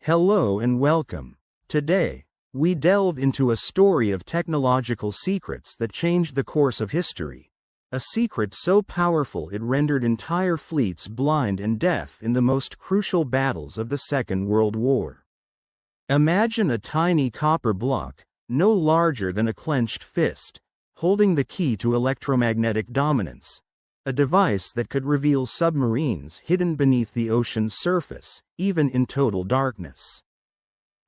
Hello and welcome. Today, we delve into a story of technological secrets that changed the course of history. A secret so powerful it rendered entire fleets blind and deaf in the most crucial battles of the Second World War. Imagine a tiny copper block, no larger than a clenched fist, holding the key to electromagnetic dominance. A device that could reveal submarines hidden beneath the ocean's surface, even in total darkness.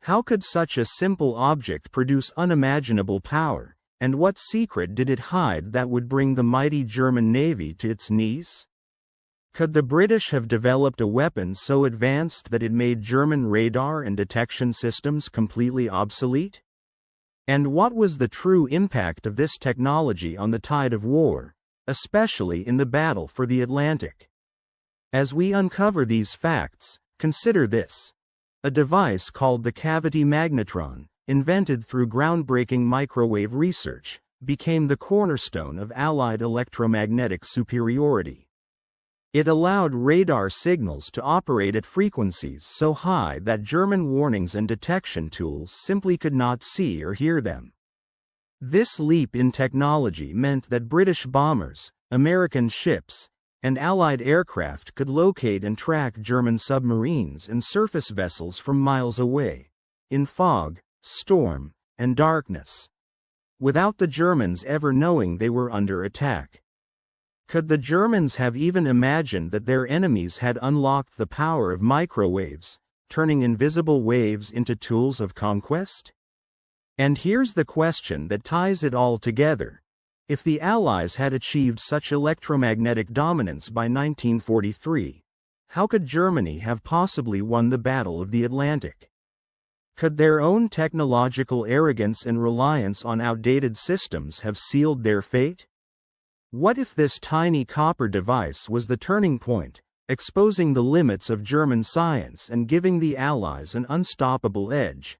How could such a simple object produce unimaginable power, and what secret did it hide that would bring the mighty German Navy to its knees? Could the British have developed a weapon so advanced that it made German radar and detection systems completely obsolete? And what was the true impact of this technology on the tide of war, especially in the battle for the Atlantic? As we uncover these facts, consider this. A device called the cavity magnetron, invented through groundbreaking microwave research, became the cornerstone of Allied electromagnetic superiority. It allowed radar signals to operate at frequencies so high that German warnings and detection tools simply could not see or hear them. This leap in technology meant that British bombers, American ships, and Allied aircraft could locate and track German submarines and surface vessels from miles away, in fog, storm, and darkness, without the Germans ever knowing they were under attack. Could the Germans have even imagined that their enemies had unlocked the power of microwaves, turning invisible waves into tools of conquest? And here's the question that ties it all together. If the Allies had achieved such electromagnetic dominance by 1943, how could Germany have possibly won the Battle of the Atlantic? Could their own technological arrogance and reliance on outdated systems have sealed their fate? What if this tiny copper device was the turning point, exposing the limits of German science and giving the Allies an unstoppable edge?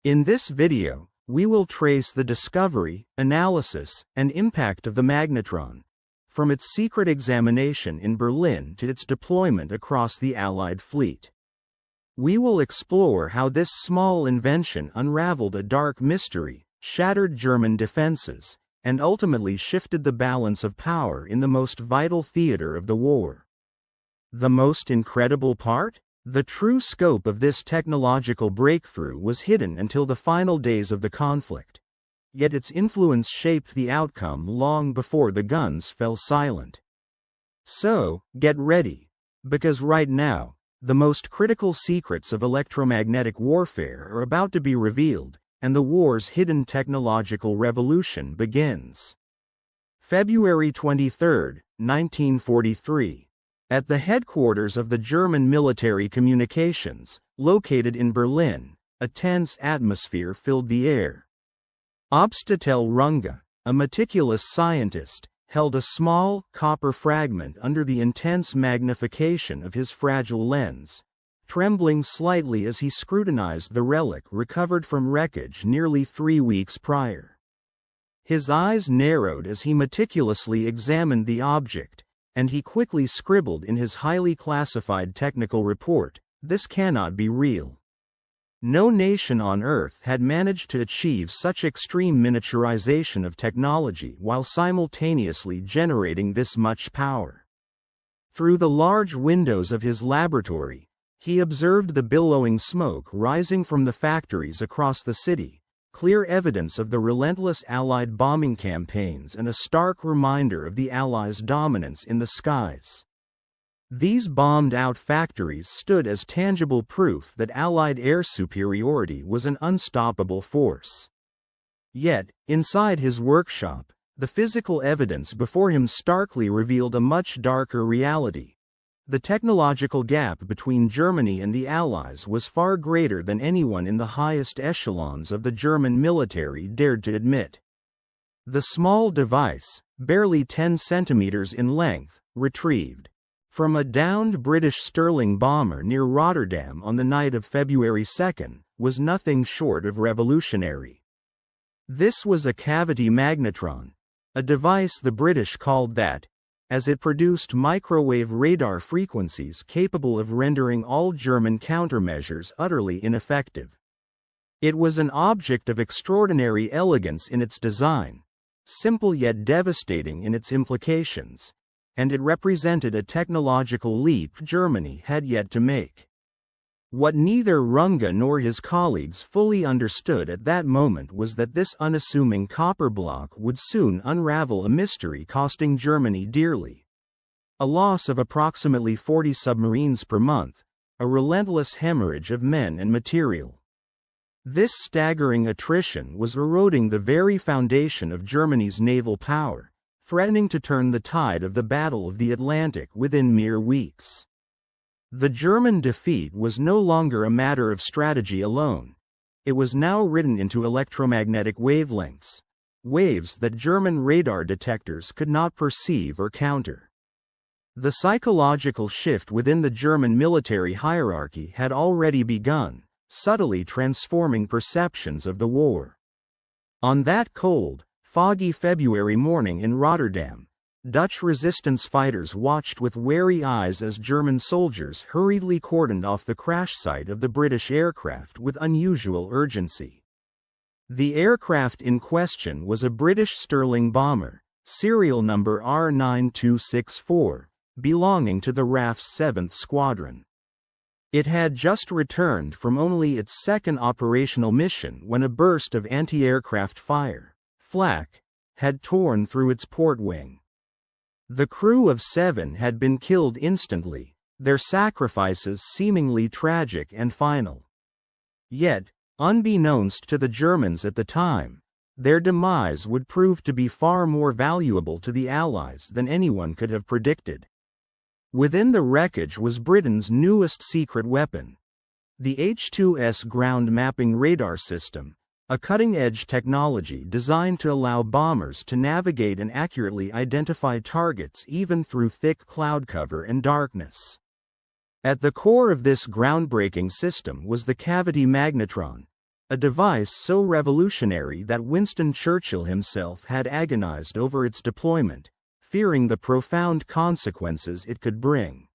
In this video, we will trace the discovery, analysis, and impact of the magnetron, from its secret examination in Berlin to its deployment across the Allied fleet. We will explore how this small invention unraveled a dark mystery, shattered German defenses, and ultimately shifted the balance of power in the most vital theater of the war. The most incredible part? The true scope of this technological breakthrough was hidden until the final days of the conflict. Yet its influence shaped the outcome long before the guns fell silent. So, get ready, because right now, the most critical secrets of electromagnetic warfare are about to be revealed, and the war's hidden technological revolution begins. February 23, 1943. At the headquarters of the German military communications, located in Berlin, a tense atmosphere filled the air. Obstatel Runge, a meticulous scientist, held a small, copper fragment under the intense magnification of his fragile lens, trembling slightly as he scrutinized the relic recovered from wreckage nearly 3 weeks prior. His eyes narrowed as he meticulously examined the object, and he quickly scribbled in his highly classified technical report, "This cannot be real." No nation on Earth had managed to achieve such extreme miniaturization of technology while simultaneously generating this much power. Through the large windows of his laboratory, he observed the billowing smoke rising from the factories across the city, clear evidence of the relentless Allied bombing campaigns and a stark reminder of the Allies' dominance in the skies. These bombed-out factories stood as tangible proof that Allied air superiority was an unstoppable force. Yet, inside his workshop, the physical evidence before him starkly revealed a much darker reality. The technological gap between Germany and the Allies was far greater than anyone in the highest echelons of the German military dared to admit. The small device, barely 10 centimeters in length, retrieved from a downed British Sterling bomber near Rotterdam on the night of February 2, was nothing short of revolutionary. This was a cavity magnetron, a device the British called that as it produced microwave radar frequencies capable of rendering all German countermeasures utterly ineffective. It was an object of extraordinary elegance in its design, simple yet devastating in its implications, and it represented a technological leap Germany had yet to make. What neither Runge nor his colleagues fully understood at that moment was that this unassuming copper block would soon unravel a mystery costing Germany dearly. A loss of approximately 40 submarines per month, a relentless hemorrhage of men and material. This staggering attrition was eroding the very foundation of Germany's naval power, threatening to turn the tide of the Battle of the Atlantic within mere weeks. The German defeat was no longer a matter of strategy alone. It was now written into electromagnetic wavelengths, waves that German radar detectors could not perceive or counter. The psychological shift within the German military hierarchy had already begun, subtly transforming perceptions of the war. On that cold, foggy February morning in Rotterdam, Dutch resistance fighters watched with wary eyes as German soldiers hurriedly cordoned off the crash site of the British aircraft with unusual urgency. The aircraft in question was a British Sterling bomber, serial number R9264, belonging to the RAF's 7th Squadron. It had just returned from only its second operational mission when a burst of anti-aircraft fire, flak, had torn through its port wing. The crew of 7 had been killed instantly, their sacrifices seemingly tragic and final. Yet, unbeknownst to the Germans at the time, their demise would prove to be far more valuable to the Allies than anyone could have predicted. Within the wreckage was Britain's newest secret weapon, the H-2S ground mapping radar system, a cutting-edge technology designed to allow bombers to navigate and accurately identify targets even through thick cloud cover and darkness. At the core of this groundbreaking system was the cavity magnetron, a device so revolutionary that Winston Churchill himself had agonized over its deployment, fearing the profound consequences it could bring.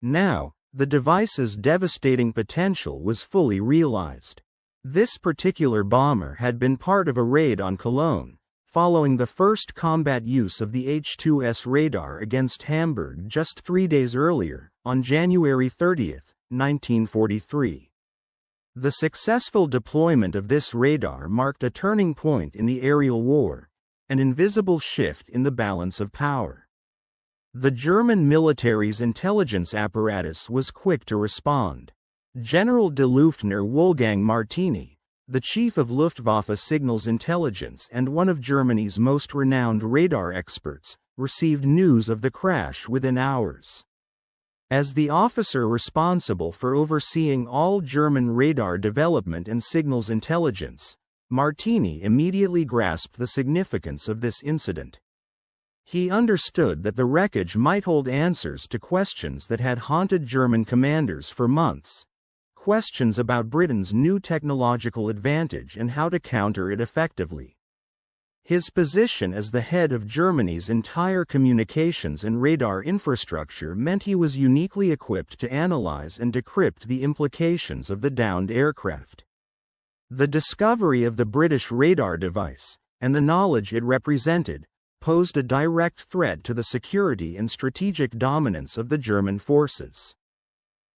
Now, the device's devastating potential was fully realized. This particular bomber had been part of a raid on Cologne, following the first combat use of the H-2S radar against Hamburg just 3 days earlier, on January 30, 1943. The successful deployment of this radar marked a turning point in the aerial war, an invisible shift in the balance of power. The German military's intelligence apparatus was quick to respond. General de Luftner Wolfgang Martini, the chief of Luftwaffe Signals Intelligence and one of Germany's most renowned radar experts, received news of the crash within hours. As the officer responsible for overseeing all German radar development and signals intelligence, Martini immediately grasped the significance of this incident. He understood that the wreckage might hold answers to questions that had haunted German commanders for months. Questions about Britain's new technological advantage and how to counter it effectively. His position as the head of Germany's entire communications and radar infrastructure meant he was uniquely equipped to analyze and decrypt the implications of the downed aircraft. The discovery of the British radar device, and the knowledge it represented, posed a direct threat to the security and strategic dominance of the German forces.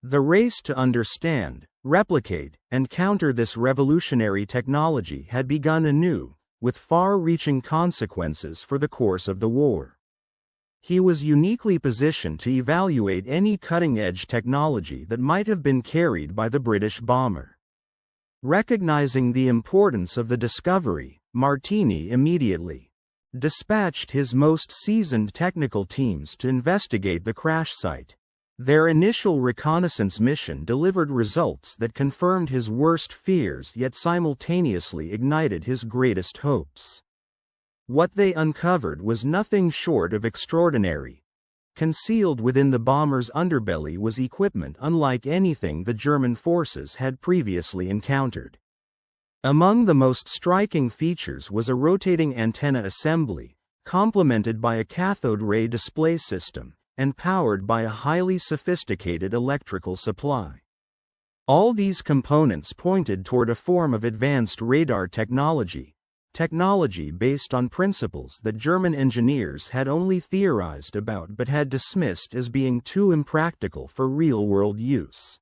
The race to understand, replicate, and counter this revolutionary technology had begun anew, with far-reaching consequences for the course of the war. He was uniquely positioned to evaluate any cutting-edge technology that might have been carried by the British bomber. Recognizing the importance of the discovery, Martini immediately dispatched his most seasoned technical teams to investigate the crash site. Their initial reconnaissance mission delivered results that confirmed his worst fears yet simultaneously ignited his greatest hopes. What they uncovered was nothing short of extraordinary. Concealed within the bomber's underbelly was equipment unlike anything the German forces had previously encountered. Among the most striking features was a rotating antenna assembly, complemented by a cathode ray display system, and powered by a highly sophisticated electrical supply. All these components pointed toward a form of advanced radar technology based on principles that German engineers had only theorized about but had dismissed as being too impractical for real-world use.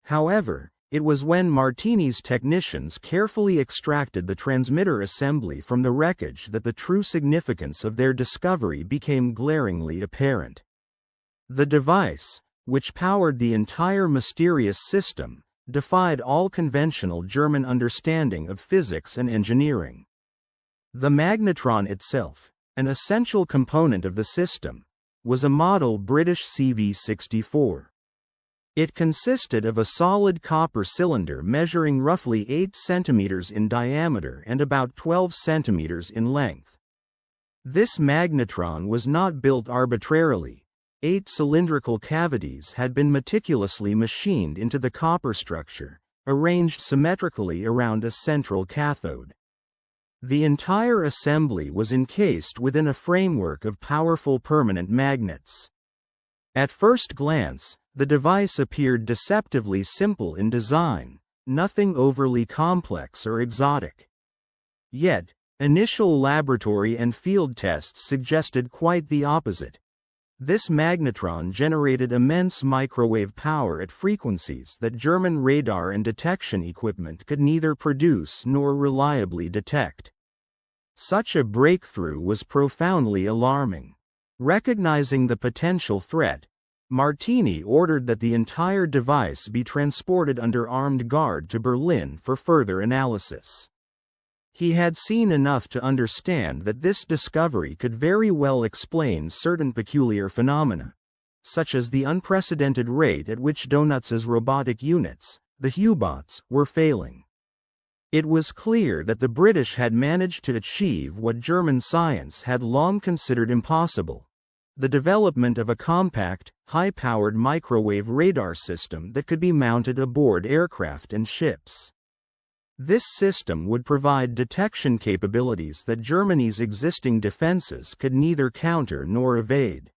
However, it was when Martini's technicians carefully extracted the transmitter assembly from the wreckage that the true significance of their discovery became glaringly apparent. The device, which powered the entire mysterious system, defied all conventional German understanding of physics and engineering. The magnetron itself, an essential component of the system, was a model British CV-64. It consisted of a solid copper cylinder measuring roughly 8 centimeters in diameter and about 12 centimeters in length. This magnetron was not built arbitrarily. 8 cylindrical cavities had been meticulously machined into the copper structure, arranged symmetrically around a central cathode. The entire assembly was encased within a framework of powerful permanent magnets. At first glance, the device appeared deceptively simple in design, nothing overly complex or exotic. Yet, initial laboratory and field tests suggested quite the opposite. This magnetron generated immense microwave power at frequencies that German radar and detection equipment could neither produce nor reliably detect. Such a breakthrough was profoundly alarming. Recognizing the potential threat, Martini ordered that the entire device be transported under armed guard to Berlin for further analysis. He had seen enough to understand that this discovery could very well explain certain peculiar phenomena, such as the unprecedented rate at which Donuts's robotic units, the U-bots, were failing. It was clear that the British had managed to achieve what German science had long considered impossible: the development of a compact, high-powered microwave radar system that could be mounted aboard aircraft and ships. This system would provide detection capabilities that Germany's existing defenses could neither counter nor evade.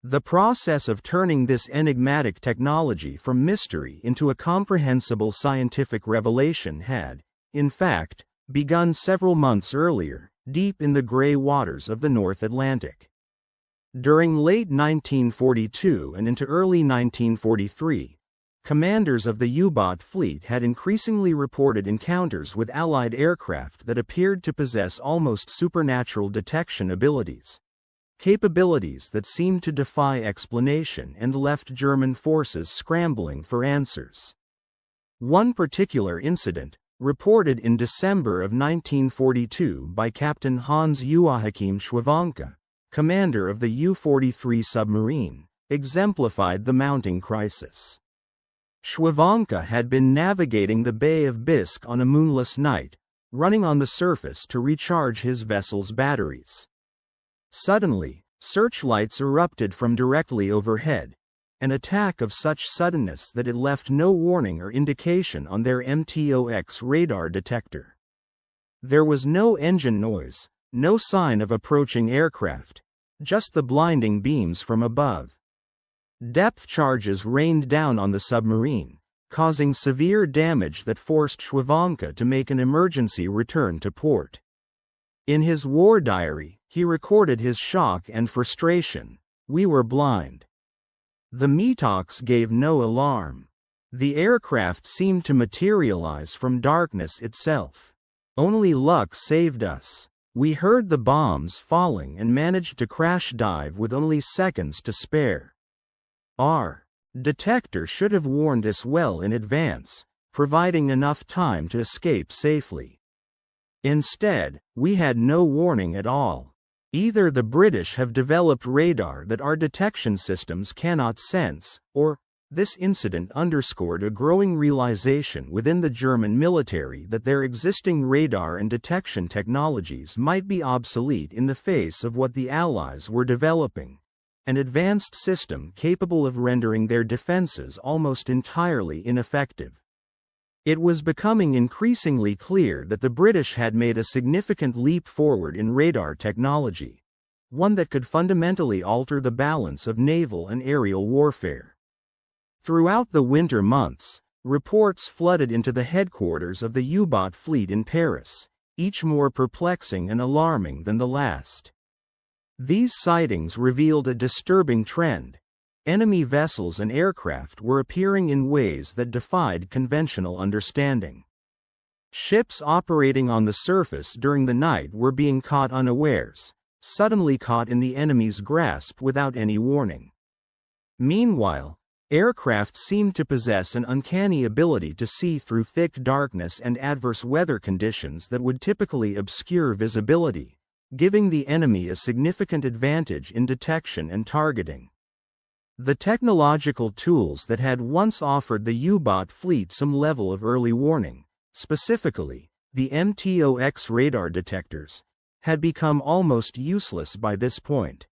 The process of turning this enigmatic technology from mystery into a comprehensible scientific revelation had, in fact, begun several months earlier, deep in the gray waters of the North Atlantic. During late 1942 and into early 1943, commanders of the U-boat fleet had increasingly reported encounters with Allied aircraft that appeared to possess almost supernatural detection abilities, capabilities that seemed to defy explanation and left German forces scrambling for answers. One particular incident, reported in December of 1942 by Captain Hans Joachim Schwanke, commander of the U-43 submarine, exemplified the mounting crisis. Schwanke had been navigating the Bay of Bisque on a moonless night, running on the surface to recharge his vessel's batteries. Suddenly, searchlights erupted from directly overhead, an attack of such suddenness that it left no warning or indication on their MTOX radar detector. There was no engine noise, no sign of approaching aircraft, just the blinding beams from above. Depth charges rained down on the submarine, causing severe damage that forced Schwanke to make an emergency return to port. In his war diary, he recorded his shock and frustration: "We were blind." The MTOX gave no alarm. The aircraft seemed to materialize from darkness itself. Only luck saved us. We heard the bombs falling and managed to crash dive with only seconds to spare. Our detector should have warned us well in advance, providing enough time to escape safely. Instead, we had no warning at all. Either the British have developed radar that our detection systems cannot sense, or this incident underscored a growing realization within the German military that their existing radar and detection technologies might be obsolete in the face of what the Allies were developing: an advanced system capable of rendering their defenses almost entirely ineffective. It was becoming increasingly clear that the British had made a significant leap forward in radar technology, one that could fundamentally alter the balance of naval and aerial warfare. Throughout the winter months, reports flooded into the headquarters of the U-boat fleet in Paris, each more perplexing and alarming than the last. These sightings revealed a disturbing trend. Enemy vessels and aircraft were appearing in ways that defied conventional understanding. Ships operating on the surface during the night were being caught unawares, suddenly caught in the enemy's grasp without any warning. Meanwhile, aircraft seemed to possess an uncanny ability to see through thick darkness and adverse weather conditions that would typically obscure visibility, giving the enemy a significant advantage in detection and targeting. The technological tools that had once offered the U-boat fleet some level of early warning, specifically the MTOX radar detectors, had become almost useless by this point.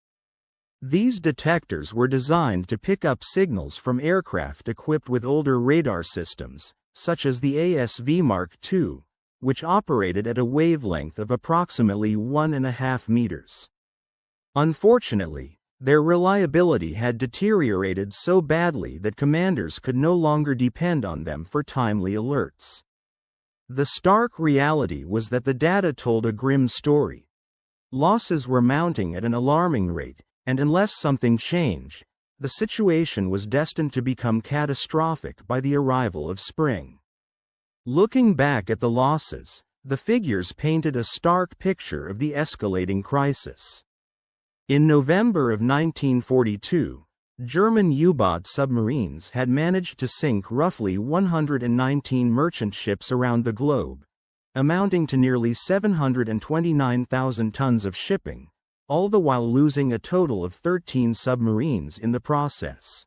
These detectors were designed to pick up signals from aircraft equipped with older radar systems, such as the ASV Mark II, which operated at a wavelength of approximately 1.5 meters. Unfortunately, their reliability had deteriorated so badly that commanders could no longer depend on them for timely alerts. The stark reality was that the data told a grim story. Losses were mounting at an alarming rate, and unless something changed, the situation was destined to become catastrophic by the arrival of spring. Looking back at the losses, the figures painted a stark picture of the escalating crisis. In November of 1942, German U-boat submarines had managed to sink roughly 119 merchant ships around the globe, amounting to nearly 729,000 tons of shipping, all the while losing a total of 13 submarines in the process.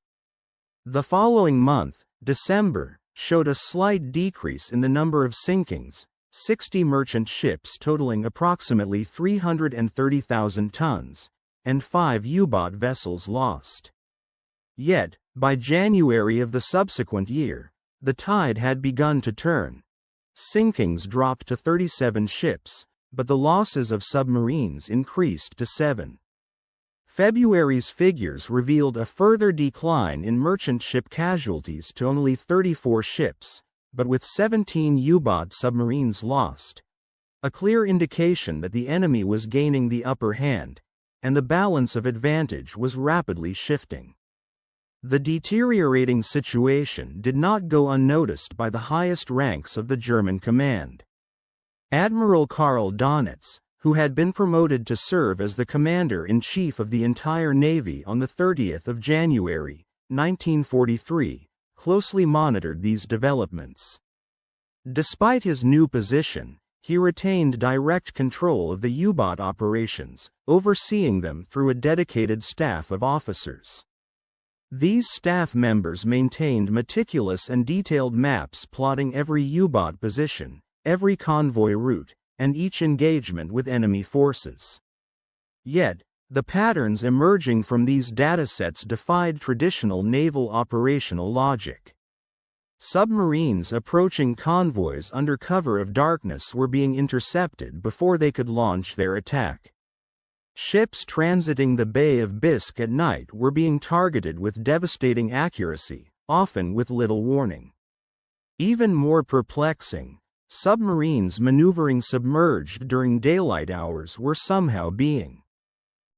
The following month, December, showed a slight decrease in the number of sinkings, 60 merchant ships totaling approximately 330,000 tons, and 5 U-boat vessels lost. Yet, by January of the subsequent year, the tide had begun to turn. Sinkings dropped to 37 ships, but the losses of submarines increased to 7. February's figures revealed a further decline in merchant ship casualties to only 34 ships, but with 17 U-boat submarines lost, a clear indication that the enemy was gaining the upper hand, and the balance of advantage was rapidly shifting. The deteriorating situation did not go unnoticed by the highest ranks of the German command. Admiral Karl Donitz, who had been promoted to serve as the commander-in-chief of the entire Navy on the 30th of January, 1943, closely monitored these developments. Despite his new position, he retained direct control of the U-boat operations, overseeing them through a dedicated staff of officers. These staff members maintained meticulous and detailed maps plotting every U-boat position, every convoy route, and each engagement with enemy forces. Yet, the patterns emerging from these datasets defied traditional naval operational logic. Submarines approaching convoys under cover of darkness were being intercepted before they could launch their attack. Ships transiting the Bay of Bisque at night were being targeted with devastating accuracy, often with little warning. Even more perplexing, submarines maneuvering submerged during daylight hours were somehow being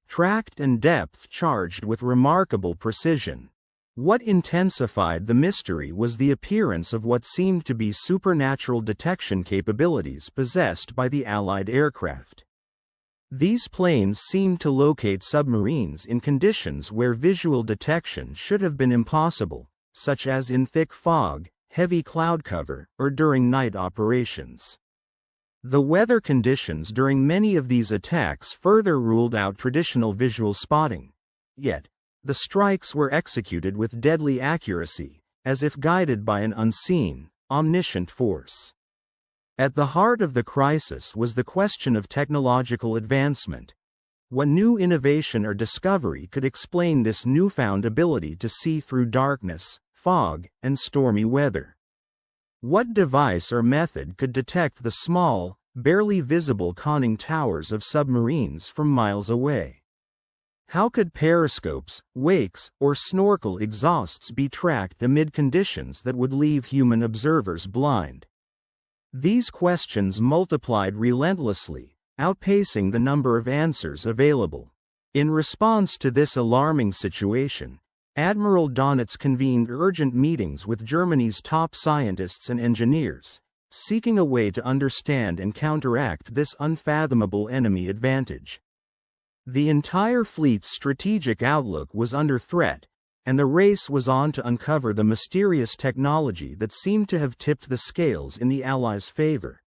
tracked and depth-charged with remarkable precision. What intensified the mystery was the appearance of what seemed to be supernatural detection capabilities possessed by the Allied aircraft. These planes seemed to locate submarines in conditions where visual detection should have been impossible, such as in thick fog, heavy cloud cover, or during night operations. The weather conditions during many of these attacks further ruled out traditional visual spotting. Yet, the strikes were executed with deadly accuracy, as if guided by an unseen, omniscient force. At the heart of the crisis was the question of technological advancement. What new innovation or discovery could explain this newfound ability to see through darkness, fog, and stormy weather? What device or method could detect the small, barely visible conning towers of submarines from miles away? How could periscopes, wakes, or snorkel exhausts be tracked amid conditions that would leave human observers blind? These questions multiplied relentlessly, outpacing the number of answers available. In response to this alarming situation, Admiral Donitz convened urgent meetings with Germany's top scientists and engineers, seeking a way to understand and counteract this unfathomable enemy advantage. The entire fleet's strategic outlook was under threat, and the race was on to uncover the mysterious technology that seemed to have tipped the scales in the Allies' favor.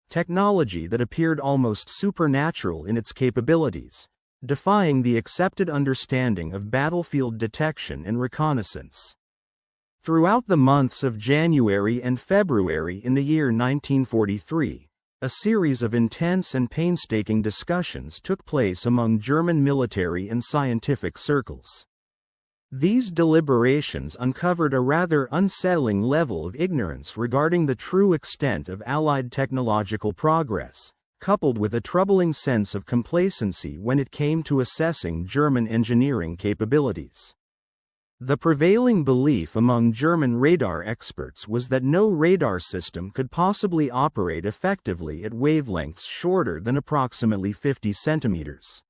Technology that appeared almost supernatural in its capabilities, defying the accepted understanding of battlefield detection and reconnaissance. Throughout the months of January and February in the year 1943, a series of intense and painstaking discussions took place among German military and scientific circles. These deliberations uncovered a rather unsettling level of ignorance regarding the true extent of Allied technological progress, coupled with a troubling sense of complacency when it came to assessing German engineering capabilities. The prevailing belief among German radar experts was that no radar system could possibly operate effectively at wavelengths shorter than approximately 50 centimeters.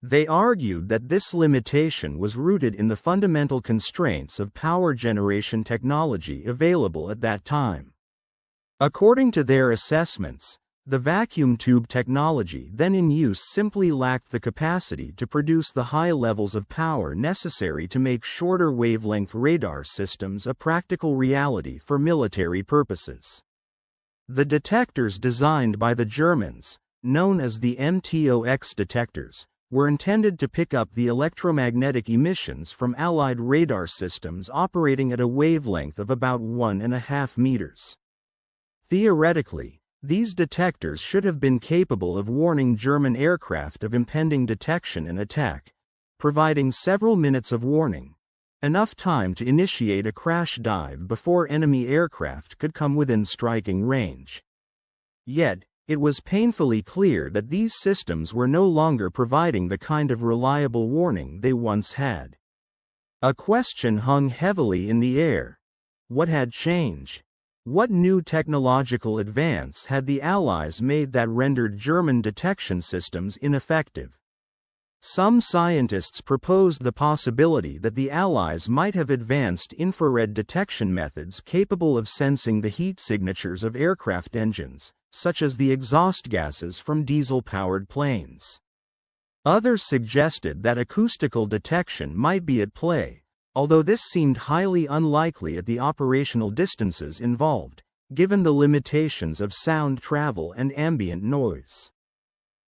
They argued that this limitation was rooted in the fundamental constraints of power generation technology available at that time. According to their assessments, the vacuum tube technology then in use simply lacked the capacity to produce the high levels of power necessary to make shorter wavelength radar systems a practical reality for military purposes. The detectors designed by the Germans, known as the MTOX detectors, were intended to pick up the electromagnetic emissions from Allied radar systems operating at a wavelength of about 1.5 meters. Theoretically, these detectors should have been capable of warning German aircraft of impending detection and attack, providing several minutes of warning, enough time to initiate a crash dive before enemy aircraft could come within striking range. Yet, it was painfully clear that these systems were no longer providing the kind of reliable warning they once had. A question hung heavily in the air. What had changed? What new technological advance had the Allies made that rendered German detection systems ineffective? Some scientists proposed the possibility that the Allies might have advanced infrared detection methods capable of sensing the heat signatures of aircraft engines, such as the exhaust gases from diesel-powered planes. Others suggested that acoustical detection might be at play, although this seemed highly unlikely at the operational distances involved, given the limitations of sound travel and ambient noise.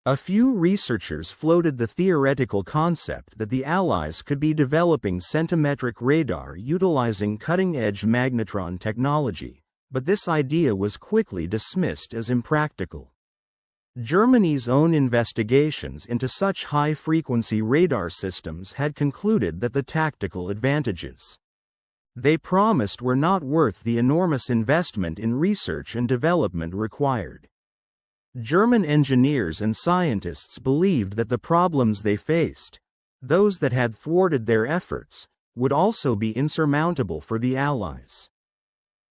A few researchers floated the theoretical concept that the Allies could be developing centimetric radar utilizing cutting-edge magnetron technology, but this idea was quickly dismissed as impractical. Germany's own investigations into such high-frequency radar systems had concluded that the tactical advantages they promised were not worth the enormous investment in research and development required. German engineers and scientists believed that the problems they faced, those that had thwarted their efforts, would also be insurmountable for the Allies.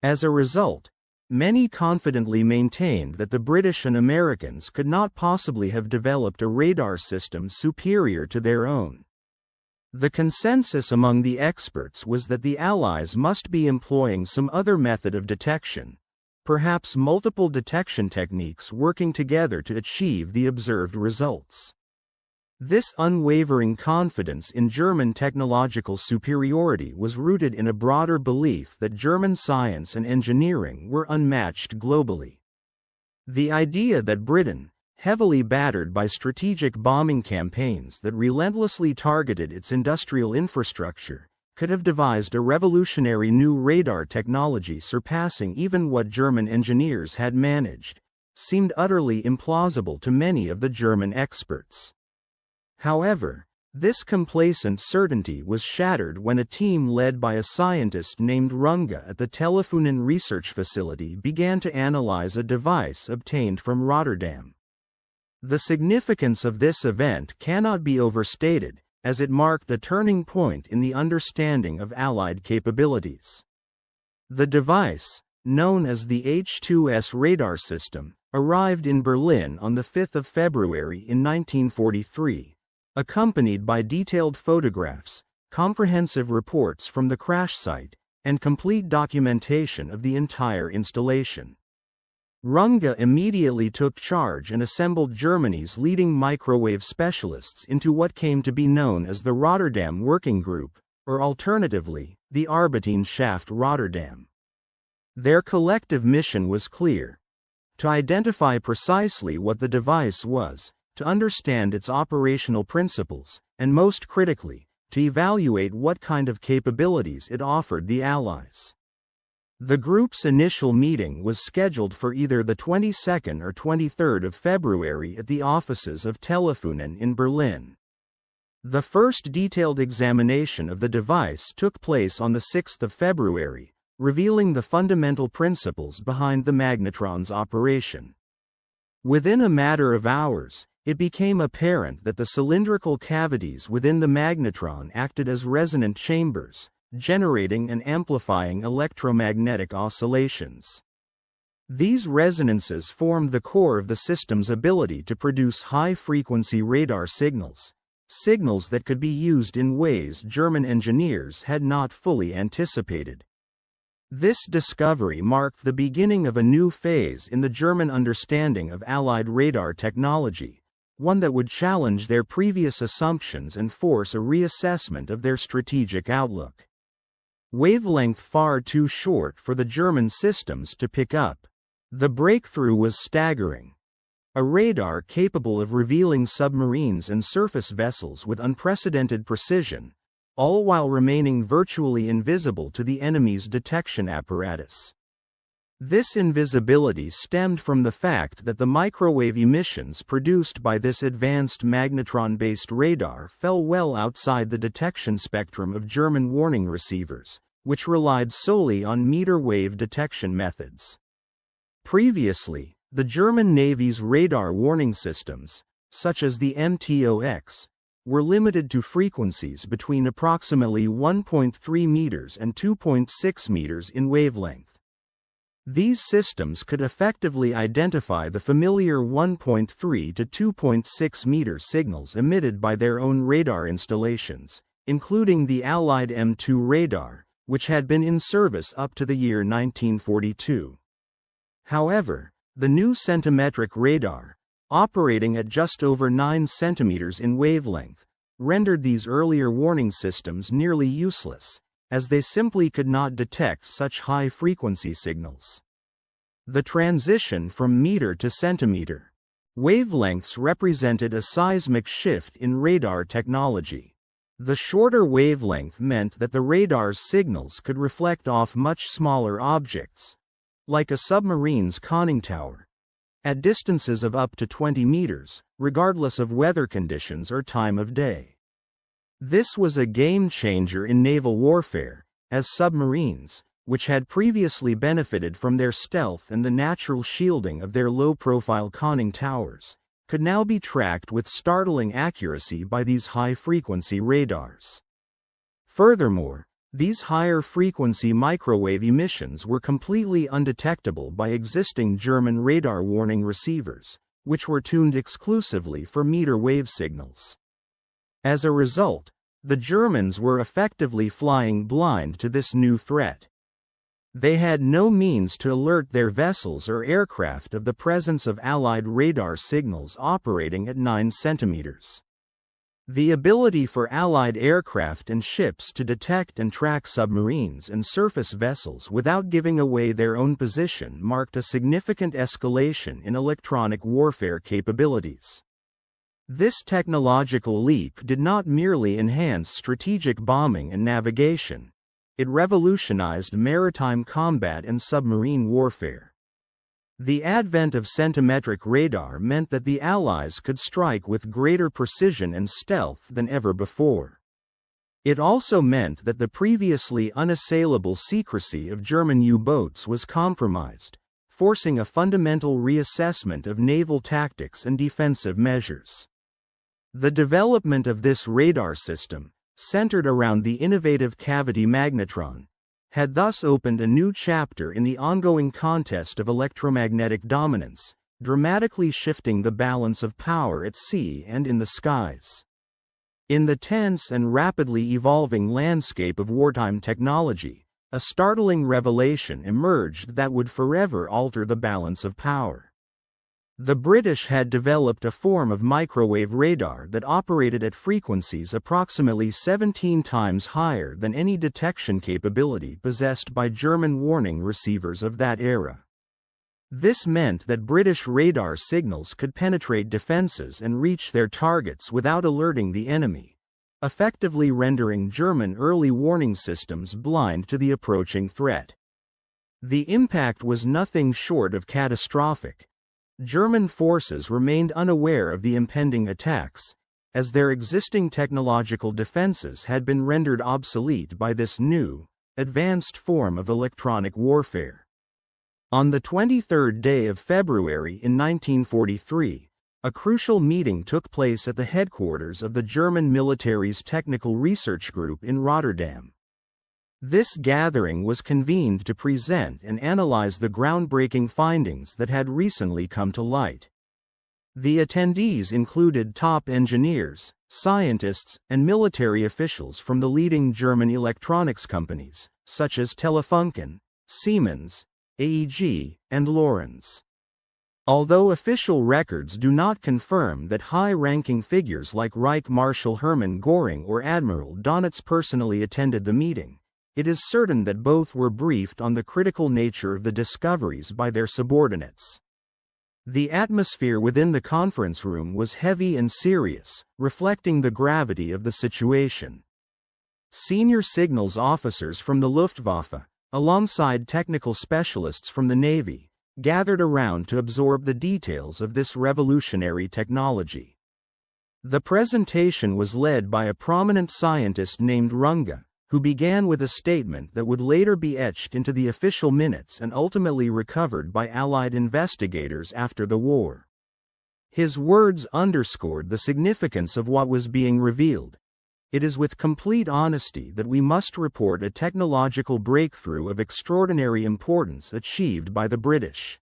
As a result, many confidently maintained that the British and Americans could not possibly have developed a radar system superior to their own. The consensus among the experts was that the Allies must be employing some other method of detection, perhaps multiple detection techniques working together to achieve the observed results. This unwavering confidence in German technological superiority was rooted in a broader belief that German science and engineering were unmatched globally. The idea that Britain, heavily battered by strategic bombing campaigns that relentlessly targeted its industrial infrastructure, could have devised a revolutionary new radar technology surpassing even what German engineers had managed, seemed utterly implausible to many of the German experts. However, This complacent certainty was shattered when a team led by a scientist named Runge at the Telefunen research facility began to analyze a device obtained from Rotterdam. The significance of this event cannot be overstated, as it marked a turning point in the understanding of Allied capabilities. The device, known as the H-2S radar system, arrived in Berlin on the 5th of February in 1943, accompanied by detailed photographs, comprehensive reports from the crash site, and complete documentation of the entire installation. Runge immediately took charge and assembled Germany's leading microwave specialists into what came to be known as the Rotterdam Working Group, or alternatively, the Arbeitenschaft Rotterdam. Their collective mission was clear: to identify precisely what the device was, to understand its operational principles, and most critically, to evaluate what kind of capabilities it offered the Allies. The group's initial meeting was scheduled for either the 22nd or 23rd of February at the offices of Telefunen in Berlin. The first detailed examination of the device took place on the 6th of February, revealing the fundamental principles behind the magnetron's operation. Within a matter of hours, it became apparent that the cylindrical cavities within the magnetron acted as resonant chambers, generating and amplifying electromagnetic oscillations. These resonances formed the core of the system's ability to produce high-frequency radar signals that could be used in ways German engineers had not fully anticipated. This discovery marked the beginning of a new phase in the German understanding of Allied radar technology, one that would challenge their previous assumptions and force a reassessment of their strategic outlook. Wavelength far too short for the German systems to pick up. The breakthrough was staggering. A radar capable of revealing submarines and surface vessels with unprecedented precision, all while remaining virtually invisible to the enemy's detection apparatus. This invisibility stemmed from the fact that the microwave emissions produced by this advanced magnetron-based radar fell well outside the detection spectrum of German warning receivers, which relied solely on meter-wave detection methods. Previously, the German Navy's radar warning systems, such as the MTOX, were limited to frequencies between approximately 1.3 meters and 2.6 meters in wavelength. These systems could effectively identify the familiar 1.3 to 2.6 meter signals emitted by their own radar installations, including the Allied M2 radar, which had been in service up to the year 1942. However, the new centimetric radar, operating at just over 9 centimeters in wavelength, rendered these earlier warning systems nearly useless, as they simply could not detect such high-frequency signals. The transition from meter to centimeter wavelengths represented a seismic shift in radar technology. The shorter wavelength meant that the radar's signals could reflect off much smaller objects, like a submarine's conning tower, at distances of up to 20 meters, regardless of weather conditions or time of day. This was a game-changer in naval warfare, as submarines, which had previously benefited from their stealth and the natural shielding of their low-profile conning towers, could now be tracked with startling accuracy by these high-frequency radars. Furthermore, these higher-frequency microwave emissions were completely undetectable by existing German radar warning receivers, which were tuned exclusively for meter wave signals. As a result, the Germans were effectively flying blind to this new threat. They had no means to alert their vessels or aircraft of the presence of Allied radar signals operating at 9 centimeters. The ability for Allied aircraft and ships to detect and track submarines and surface vessels without giving away their own position marked a significant escalation in electronic warfare capabilities. This technological leap did not merely enhance strategic bombing and navigation, it revolutionized maritime combat and submarine warfare. The advent of centimetric radar meant that the Allies could strike with greater precision and stealth than ever before. It also meant that the previously unassailable secrecy of German U-boats was compromised, forcing a fundamental reassessment of naval tactics and defensive measures. The development of this radar system, centered around the innovative cavity magnetron, had thus opened a new chapter in the ongoing contest of electromagnetic dominance, dramatically shifting the balance of power at sea and in the skies. In the tense and rapidly evolving landscape of wartime technology, a startling revelation emerged that would forever alter the balance of power. The British had developed a form of microwave radar that operated at frequencies approximately 17 times higher than any detection capability possessed by German warning receivers of that era. This meant that British radar signals could penetrate defenses and reach their targets without alerting the enemy, effectively rendering German early warning systems blind to the approaching threat. The impact was nothing short of catastrophic. German forces remained unaware of the impending attacks, as their existing technological defenses had been rendered obsolete by this new, advanced form of electronic warfare. On the 23rd day of February in 1943, a crucial meeting took place at the headquarters of the German military's Technical Research Group in Rotterdam. This gathering was convened to present and analyze the groundbreaking findings that had recently come to light. The attendees included top engineers, scientists, and military officials from the leading German electronics companies, such as Telefunken, Siemens, AEG, and Lorenz. Although official records do not confirm that high-ranking figures like Reich Marshal Hermann Göring or Admiral Donitz personally attended the meeting, it is certain that both were briefed on the critical nature of the discoveries by their subordinates. The atmosphere within the conference room was heavy and serious, reflecting the gravity of the situation. Senior signals officers from the Luftwaffe, alongside technical specialists from the Navy, gathered around to absorb the details of this revolutionary technology. The presentation was led by a prominent scientist named Runge, who began with a statement that would later be etched into the official minutes and ultimately recovered by Allied investigators after the war. His words underscored the significance of what was being revealed. It is with complete honesty that we must report a technological breakthrough of extraordinary importance achieved by the British.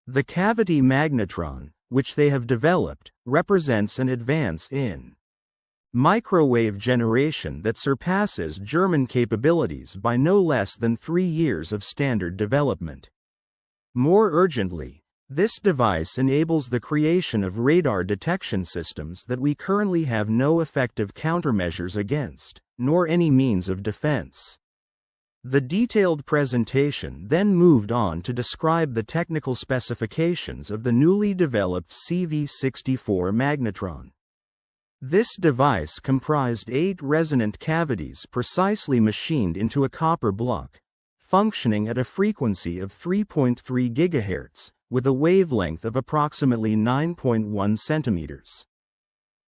The cavity magnetron, which they have developed, represents an advance in microwave generation that surpasses German capabilities by no less than 3 years of standard development. More urgently, this device enables the creation of radar detection systems that we currently have no effective countermeasures against, nor any means of defense. The detailed presentation then moved on to describe the technical specifications of the newly developed CV-64 magnetron. This device comprised 8 resonant cavities precisely machined into a copper block, functioning at a frequency of 3.3 GHz, with a wavelength of approximately 9.1 centimeters.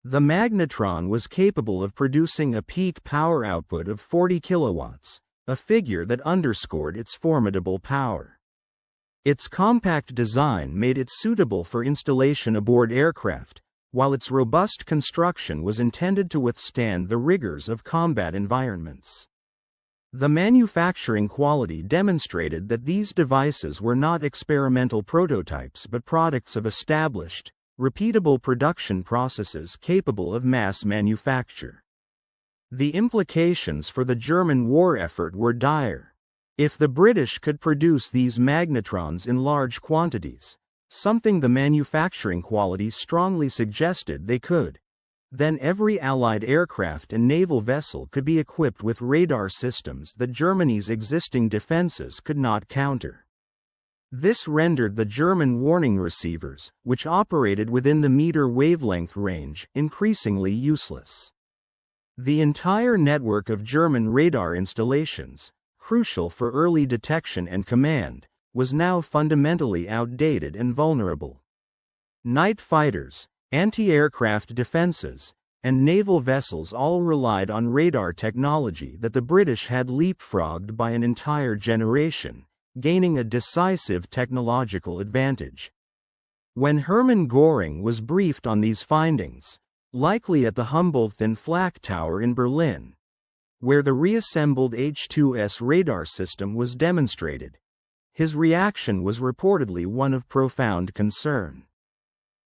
The magnetron was capable of producing a peak power output of 40 kilowatts, a figure that underscored its formidable power. Its compact design made it suitable for installation aboard aircraft, while its robust construction was intended to withstand the rigors of combat environments. The manufacturing quality demonstrated that these devices were not experimental prototypes but products of established, repeatable production processes capable of mass manufacture. The implications for the German war effort were dire. If the British could produce these magnetrons in large quantities, something the manufacturing quality strongly suggested they could, then every Allied aircraft and naval vessel could be equipped with radar systems that Germany's existing defenses could not counter. This rendered the German warning receivers, which operated within the meter wavelength range, increasingly useless. The entire network of German radar installations, crucial for early detection and command, was now fundamentally outdated and vulnerable. Night fighters, anti-aircraft defenses, and naval vessels all relied on radar technology that the British had leapfrogged by an entire generation, gaining a decisive technological advantage. When Hermann Göring was briefed on these findings, likely at the Humboldt Flak Tower in Berlin, where the reassembled H-2S radar system was demonstrated, his reaction was reportedly one of profound concern.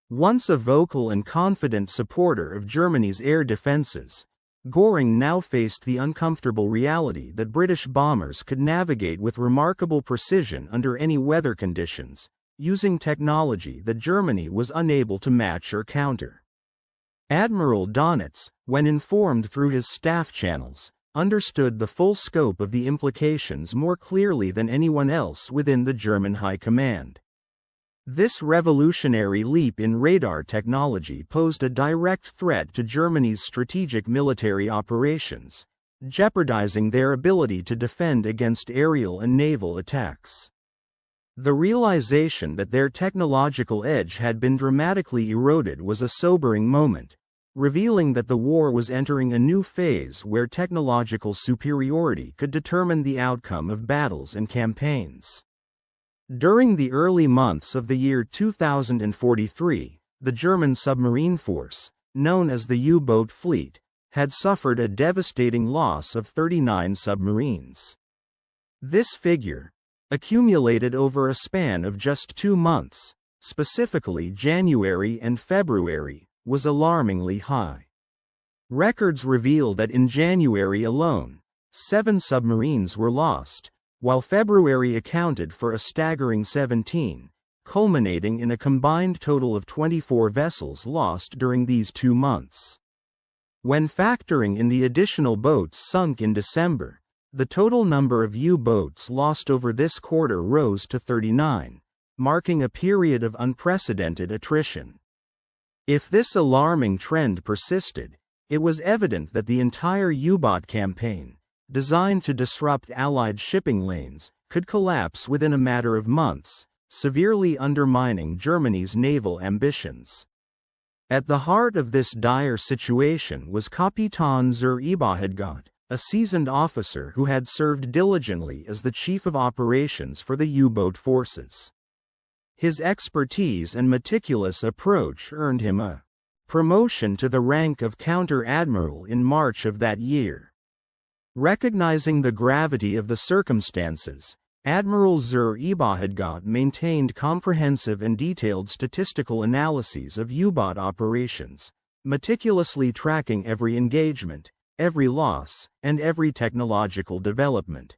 Once a vocal and confident supporter of Germany's air defenses, Göring now faced the uncomfortable reality that British bombers could navigate with remarkable precision under any weather conditions, using technology that Germany was unable to match or counter. Admiral Donitz, when informed through his staff channels, understood the full scope of the implications more clearly than anyone else within the German High Command. This revolutionary leap in radar technology posed a direct threat to Germany's strategic military operations, jeopardizing their ability to defend against aerial and naval attacks. The realization that their technological edge had been dramatically eroded was a sobering moment, revealing that the war was entering a new phase where technological superiority could determine the outcome of battles and campaigns. During the early months of the year 2043, the German submarine force, known as the U-boat fleet, had suffered a devastating loss of 39 submarines. This figure, accumulated over a span of just 2 months, specifically January and February, was alarmingly high. Records reveal that in January alone, 7 submarines were lost, while February accounted for a staggering 17, culminating in a combined total of 24 vessels lost during these 2 months. When factoring in the additional boats sunk in December, the total number of U-boats lost over this quarter rose to 39, marking a period of unprecedented attrition. If this alarming trend persisted, it was evident that the entire U-boat campaign, designed to disrupt Allied shipping lanes, could collapse within a matter of months, severely undermining Germany's naval ambitions. At the heart of this dire situation was Kapitän zur Überseeabteilung, a seasoned officer who had served diligently as the chief of operations for the U-boat forces. His expertise and meticulous approach earned him a promotion to the rank of counter-admiral in March of that year. Recognizing the gravity of the circumstances, Admiral zur Überseeabteilung maintained comprehensive and detailed statistical analyses of U-boat operations, meticulously tracking every engagement, every loss, and every technological development.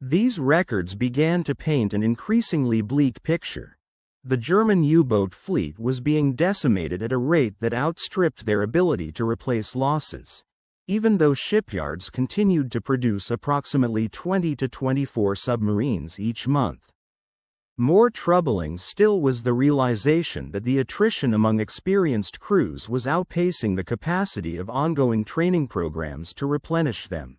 These records began to paint an increasingly bleak picture. The German U-boat fleet was being decimated at a rate that outstripped their ability to replace losses, even though shipyards continued to produce approximately 20 to 24 submarines each month. More troubling still was the realization that the attrition among experienced crews was outpacing the capacity of ongoing training programs to replenish them.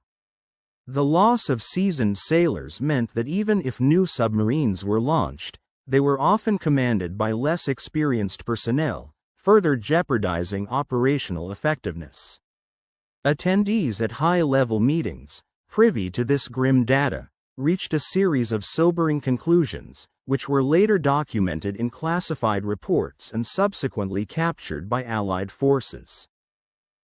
The loss of seasoned sailors meant that even if new submarines were launched, they were often commanded by less experienced personnel, further jeopardizing operational effectiveness. Attendees at high-level meetings, privy to this grim data, reached a series of sobering conclusions, which were later documented in classified reports and subsequently captured by Allied forces.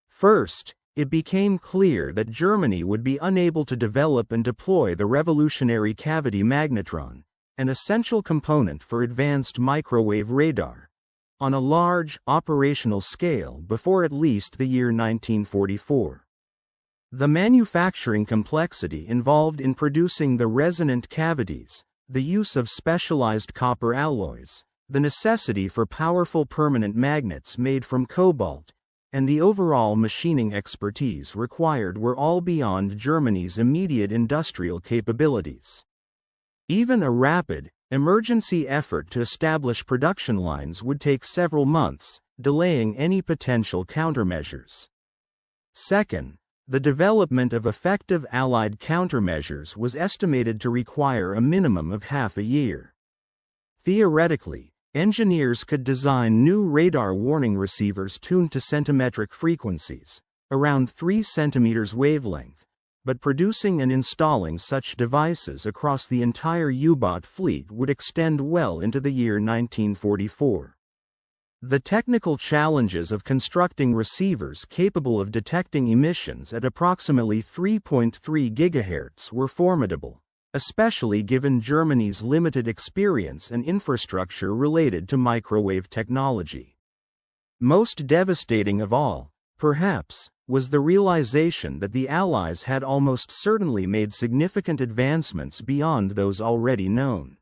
First, it became clear that Germany would be unable to develop and deploy the revolutionary cavity magnetron, an essential component for advanced microwave radar, on a large, operational scale before at least the year 1944. The manufacturing complexity involved in producing the resonant cavities, the use of specialized copper alloys, the necessity for powerful permanent magnets made from cobalt, and the overall machining expertise required were all beyond Germany's immediate industrial capabilities. Even a rapid, emergency effort to establish production lines would take several months, delaying any potential countermeasures. Second, The development of effective Allied countermeasures was estimated to require a minimum of half a year. Theoretically, engineers could design new radar warning receivers tuned to centimetric frequencies, around 3 centimeters wavelength, but producing and installing such devices across the entire U-boat fleet would extend well into the year 1944. The technical challenges of constructing receivers capable of detecting emissions at approximately 3.3 GHz were formidable, especially given Germany's limited experience and infrastructure related to microwave technology. Most devastating of all, perhaps, was the realization that the Allies had almost certainly made significant advancements beyond those already known.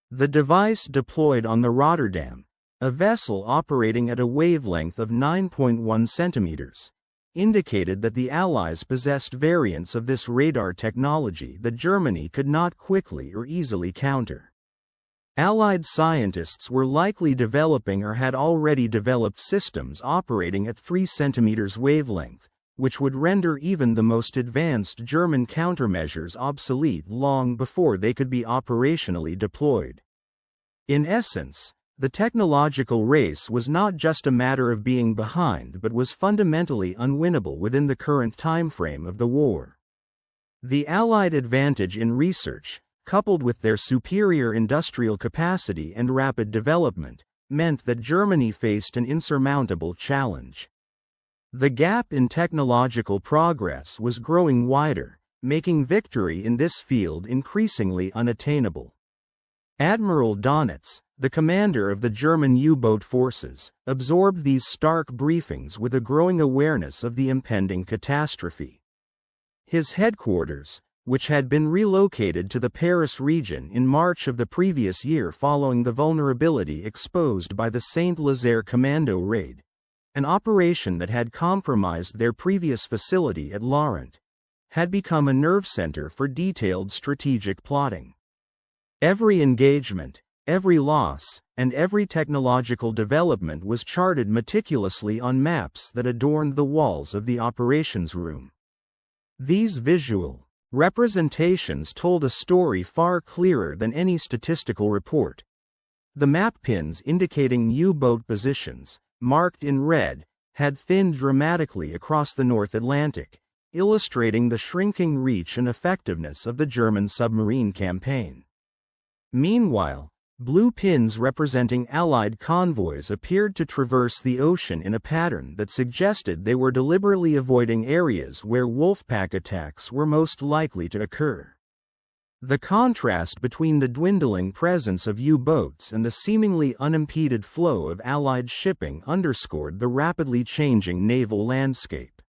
The device deployed on the Rotterdam, a vessel operating at a wavelength of 9.1 centimeters, indicated that the Allies possessed variants of this radar technology that Germany could not quickly or easily counter. Allied scientists were likely developing or had already developed systems operating at 3 centimeters wavelength, which would render even the most advanced German countermeasures obsolete long before they could be operationally deployed. In essence, the technological race was not just a matter of being behind but was fundamentally unwinnable within the current timeframe of the war. The Allied advantage in research, coupled with their superior industrial capacity and rapid development, meant that Germany faced an insurmountable challenge. The gap in technological progress was growing wider, making victory in this field increasingly unattainable. Admiral Donitz, the commander of the German U-boat forces, absorbed these stark briefings with a growing awareness of the impending catastrophe. His headquarters, which had been relocated to the Paris region in March of the previous year following the vulnerability exposed by the Saint-Lazaire Commando raid, an operation that had compromised their previous facility at Laurent, had become a nerve center for detailed strategic plotting. Every engagement, every loss, and every technological development was charted meticulously on maps that adorned the walls of the operations room. These visual representations told a story far clearer than any statistical report. The map pins indicating U-boat positions, marked in red, had thinned dramatically across the North Atlantic, illustrating the shrinking reach and effectiveness of the German submarine campaign. Meanwhile, blue pins representing Allied convoys appeared to traverse the ocean in a pattern that suggested they were deliberately avoiding areas where wolfpack attacks were most likely to occur. The contrast between the dwindling presence of U-boats and the seemingly unimpeded flow of Allied shipping underscored the rapidly changing naval landscape.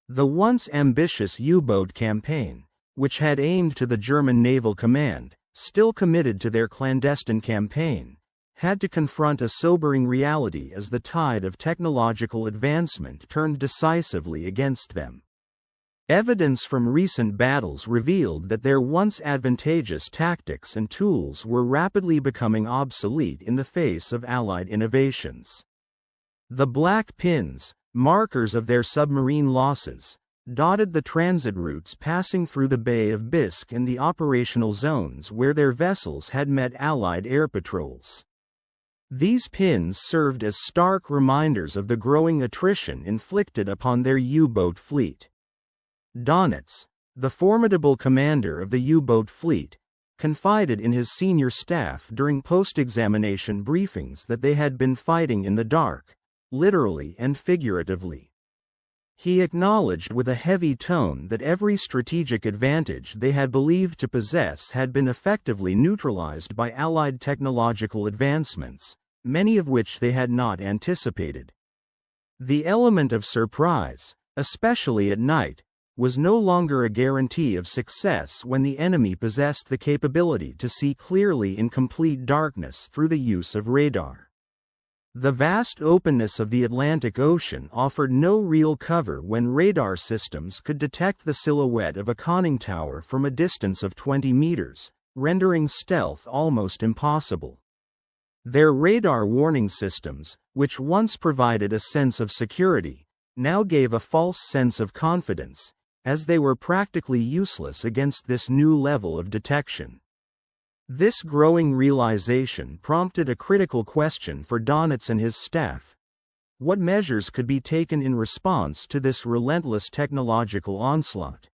The once ambitious U-boat campaign, which had aimed to the German Naval Command, still committed to their clandestine campaign, had to confront a sobering reality as the tide of technological advancement turned decisively against them. Evidence from recent battles revealed that their once advantageous tactics and tools were rapidly becoming obsolete in the face of Allied innovations. The black pins, markers of their submarine losses, dotted the transit routes passing through the Bay of Bisque and the operational zones where their vessels had met Allied air patrols. These pins served as stark reminders of the growing attrition inflicted upon their U-boat fleet. Donitz, the formidable commander of the U-boat fleet, confided in his senior staff during post-examination briefings that they had been fighting in the dark, literally and figuratively. He acknowledged with a heavy tone that every strategic advantage they had believed to possess had been effectively neutralized by Allied technological advancements, many of which they had not anticipated. The element of surprise, especially at night, was no longer a guarantee of success when the enemy possessed the capability to see clearly in complete darkness through the use of radar. The vast openness of the Atlantic Ocean offered no real cover when radar systems could detect the silhouette of a conning tower from a distance of 20 meters, rendering stealth almost impossible. Their radar warning systems, which once provided a sense of security, now gave a false sense of confidence, as they were practically useless against this new level of detection. This growing realization prompted a critical question for Dönitz and his staff. What measures could be taken in response to this relentless technological onslaught?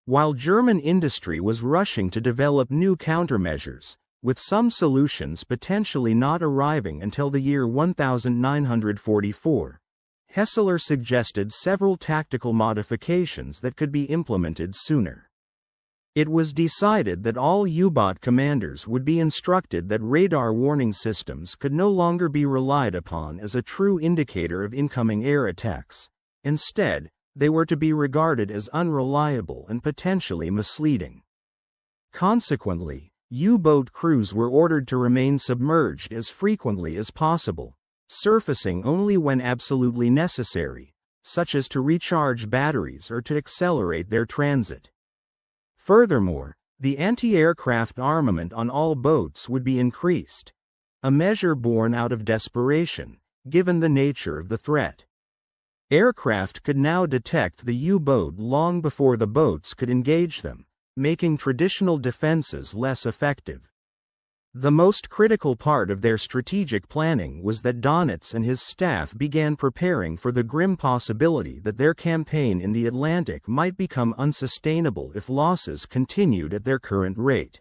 While German industry was rushing to develop new countermeasures, with some solutions potentially not arriving until the year 1944, Hessler suggested several tactical modifications that could be implemented sooner. It was decided that all U-boat commanders would be instructed that radar warning systems could no longer be relied upon as a true indicator of incoming air attacks. Instead, they were to be regarded as unreliable and potentially misleading. Consequently, U-boat crews were ordered to remain submerged as frequently as possible, surfacing only when absolutely necessary, such as to recharge batteries or to accelerate their transit. Furthermore, the anti-aircraft armament on all boats would be increased, a measure born out of desperation, given the nature of the threat. Aircraft could now detect the U-boat long before the boats could engage them, making traditional defenses less effective. The most critical part of their strategic planning was that Dönitz and his staff began preparing for the grim possibility that their campaign in the Atlantic might become unsustainable if losses continued at their current rate.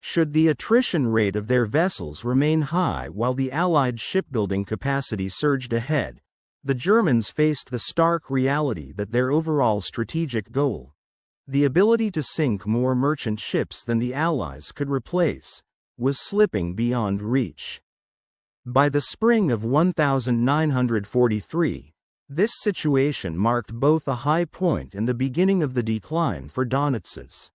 Should the attrition rate of their vessels remain high while the Allied shipbuilding capacity surged ahead, the Germans faced the stark reality that their overall strategic goal, the ability to sink more merchant ships than the Allies could replace, was slipping beyond reach. By the spring of 1943, this situation marked both a high point and the beginning of the decline for Dönitz's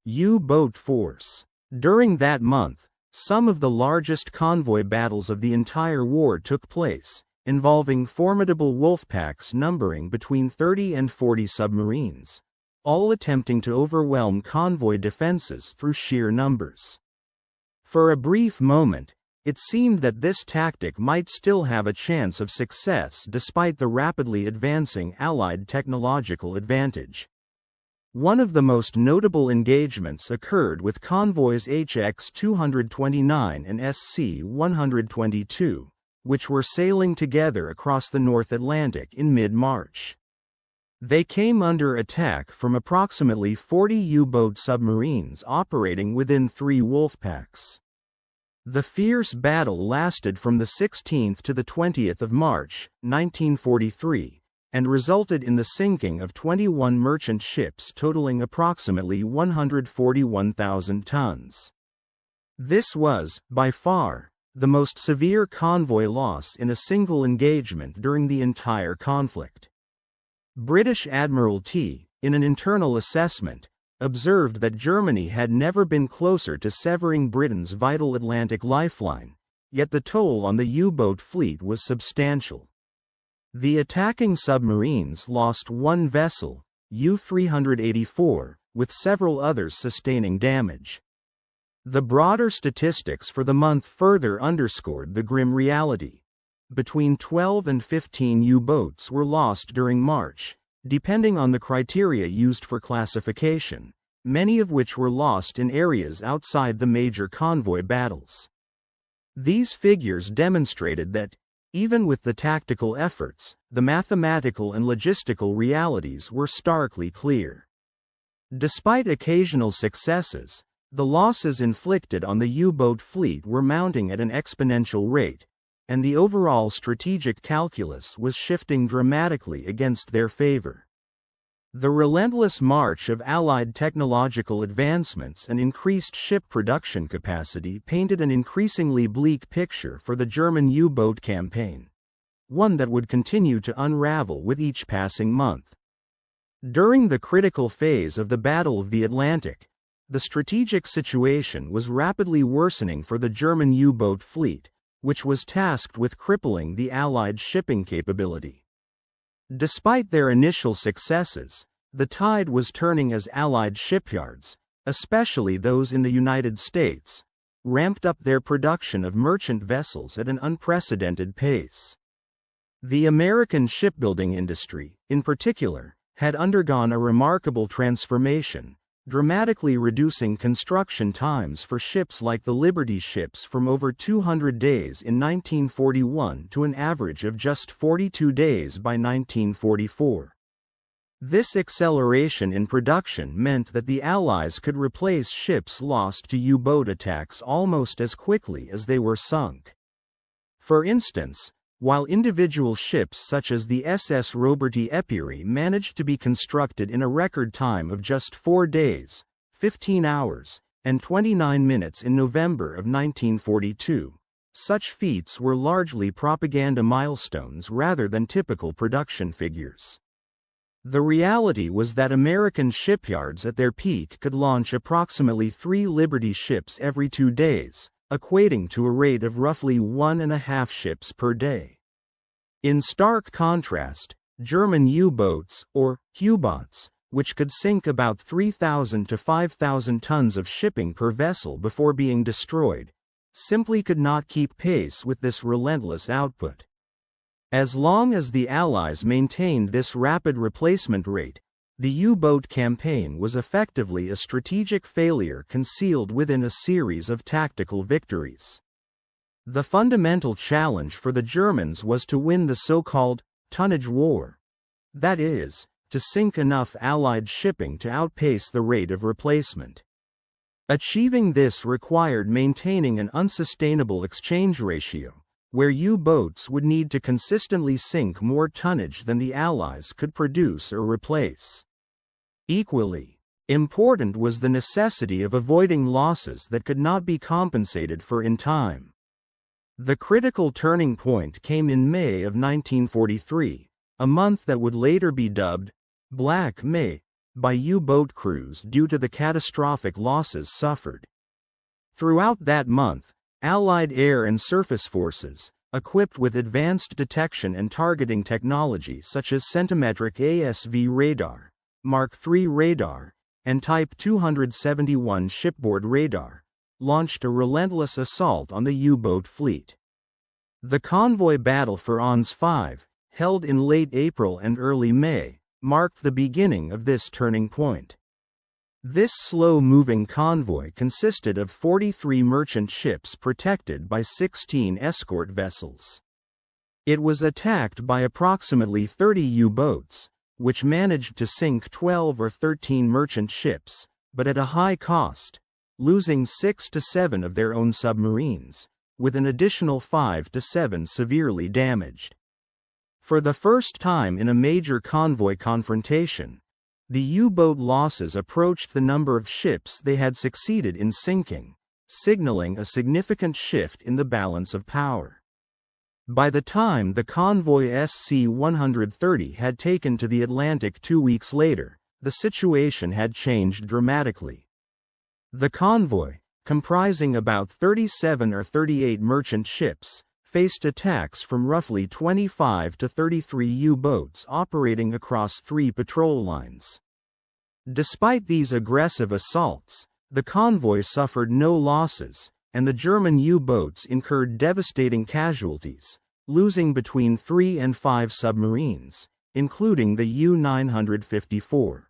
U-boat force. During that month, some of the largest convoy battles of the entire war took place, involving formidable wolf packs numbering between 30 and 40 submarines, all attempting to overwhelm convoy defenses through sheer numbers. For a brief moment, it seemed that this tactic might still have a chance of success despite the rapidly advancing Allied technological advantage. One of the most notable engagements occurred with convoys HX-229 and SC-122, which were sailing together across the North Atlantic in mid-March. They came under attack from approximately 40 U-boat submarines operating within 3 wolf packs. The fierce battle lasted from the 16th to the 20th of March, 1943, and resulted in the sinking of 21 merchant ships totaling approximately 141,000 tons. This was, by far, the most severe convoy loss in a single engagement during the entire conflict. British Admiralty, in an internal assessment, observed that Germany had never been closer to severing Britain's vital Atlantic lifeline, yet the toll on the U-boat fleet was substantial. The attacking submarines lost one vessel, U-384, with several others sustaining damage. The broader statistics for the month further underscored the grim reality. Between 12 and 15 U-boats were lost during March, depending on the criteria used for classification, many of which were lost in areas outside the major convoy battles. These figures demonstrated that, even with the tactical efforts, the mathematical and logistical realities were starkly clear. Despite occasional successes, the losses inflicted on the U-boat fleet were mounting at an exponential rate, and the overall strategic calculus was shifting dramatically against their favor. The relentless march of Allied technological advancements and increased ship production capacity painted an increasingly bleak picture for the German U-boat campaign, one that would continue to unravel with each passing month. During the critical phase of the Battle of the Atlantic, the strategic situation was rapidly worsening for the German U-boat fleet, which was tasked with crippling the Allied shipping capability. Despite their initial successes, the tide was turning as Allied shipyards, especially those in the United States, ramped up their production of merchant vessels at an unprecedented pace. The American shipbuilding industry, in particular, had undergone a remarkable transformation, dramatically reducing construction times for ships like the Liberty ships from over 200 days in 1941 to an average of just 42 days by 1944. This acceleration in production meant that the Allies could replace ships lost to U-boat attacks almost as quickly as they were sunk. For instance, while individual ships such as the SS Roberty Epiree managed to be constructed in a record time of just 4 days, 15 hours, and 29 minutes in November of 1942, such feats were largely propaganda milestones rather than typical production figures. The reality was that American shipyards at their peak could launch approximately 3 Liberty ships every 2 days, equating to a rate of roughly 1.5 ships per day. In stark contrast, German U-boats, or U-boats, which could sink about 3,000 to 5,000 tons of shipping per vessel before being destroyed, simply could not keep pace with this relentless output. As long as the Allies maintained this rapid replacement rate, the U-boat campaign was effectively a strategic failure concealed within a series of tactical victories. The fundamental challenge for the Germans was to win the so-called tonnage war. That is, to sink enough Allied shipping to outpace the rate of replacement. Achieving this required maintaining an unsustainable exchange ratio, where U-boats would need to consistently sink more tonnage than the Allies could produce or replace. Equally important was the necessity of avoiding losses that could not be compensated for in time. The critical turning point came in May of 1943, a month that would later be dubbed Black May by U-boat crews due to the catastrophic losses suffered. Throughout that month, Allied air and surface forces, equipped with advanced detection and targeting technology such as centimetric ASV radar, Mark III radar, and Type 271 shipboard radar, launched a relentless assault on the U-boat fleet. The convoy battle for Ons 5, held in late April and early May, marked the beginning of this turning point. This slow-moving convoy consisted of 43 merchant ships protected by 16 escort vessels. It was attacked by approximately 30 U-boats, which managed to sink 12 or 13 merchant ships, but at a high cost, losing 6 to 7 of their own submarines, with an additional 5 to 7 severely damaged. For the first time in a major convoy confrontation, the U-boat losses approached the number of ships they had succeeded in sinking, signaling a significant shift in the balance of power. By the time the convoy SC-130 had taken to the Atlantic 2 weeks later, the situation had changed dramatically. The convoy, comprising about 37 or 38 merchant ships, faced attacks from roughly 25 to 33 U-boats operating across 3 patrol lines. Despite these aggressive assaults, the convoy suffered no losses, and the German U-boats incurred devastating casualties, losing between 3 and 5 submarines, including the U-954.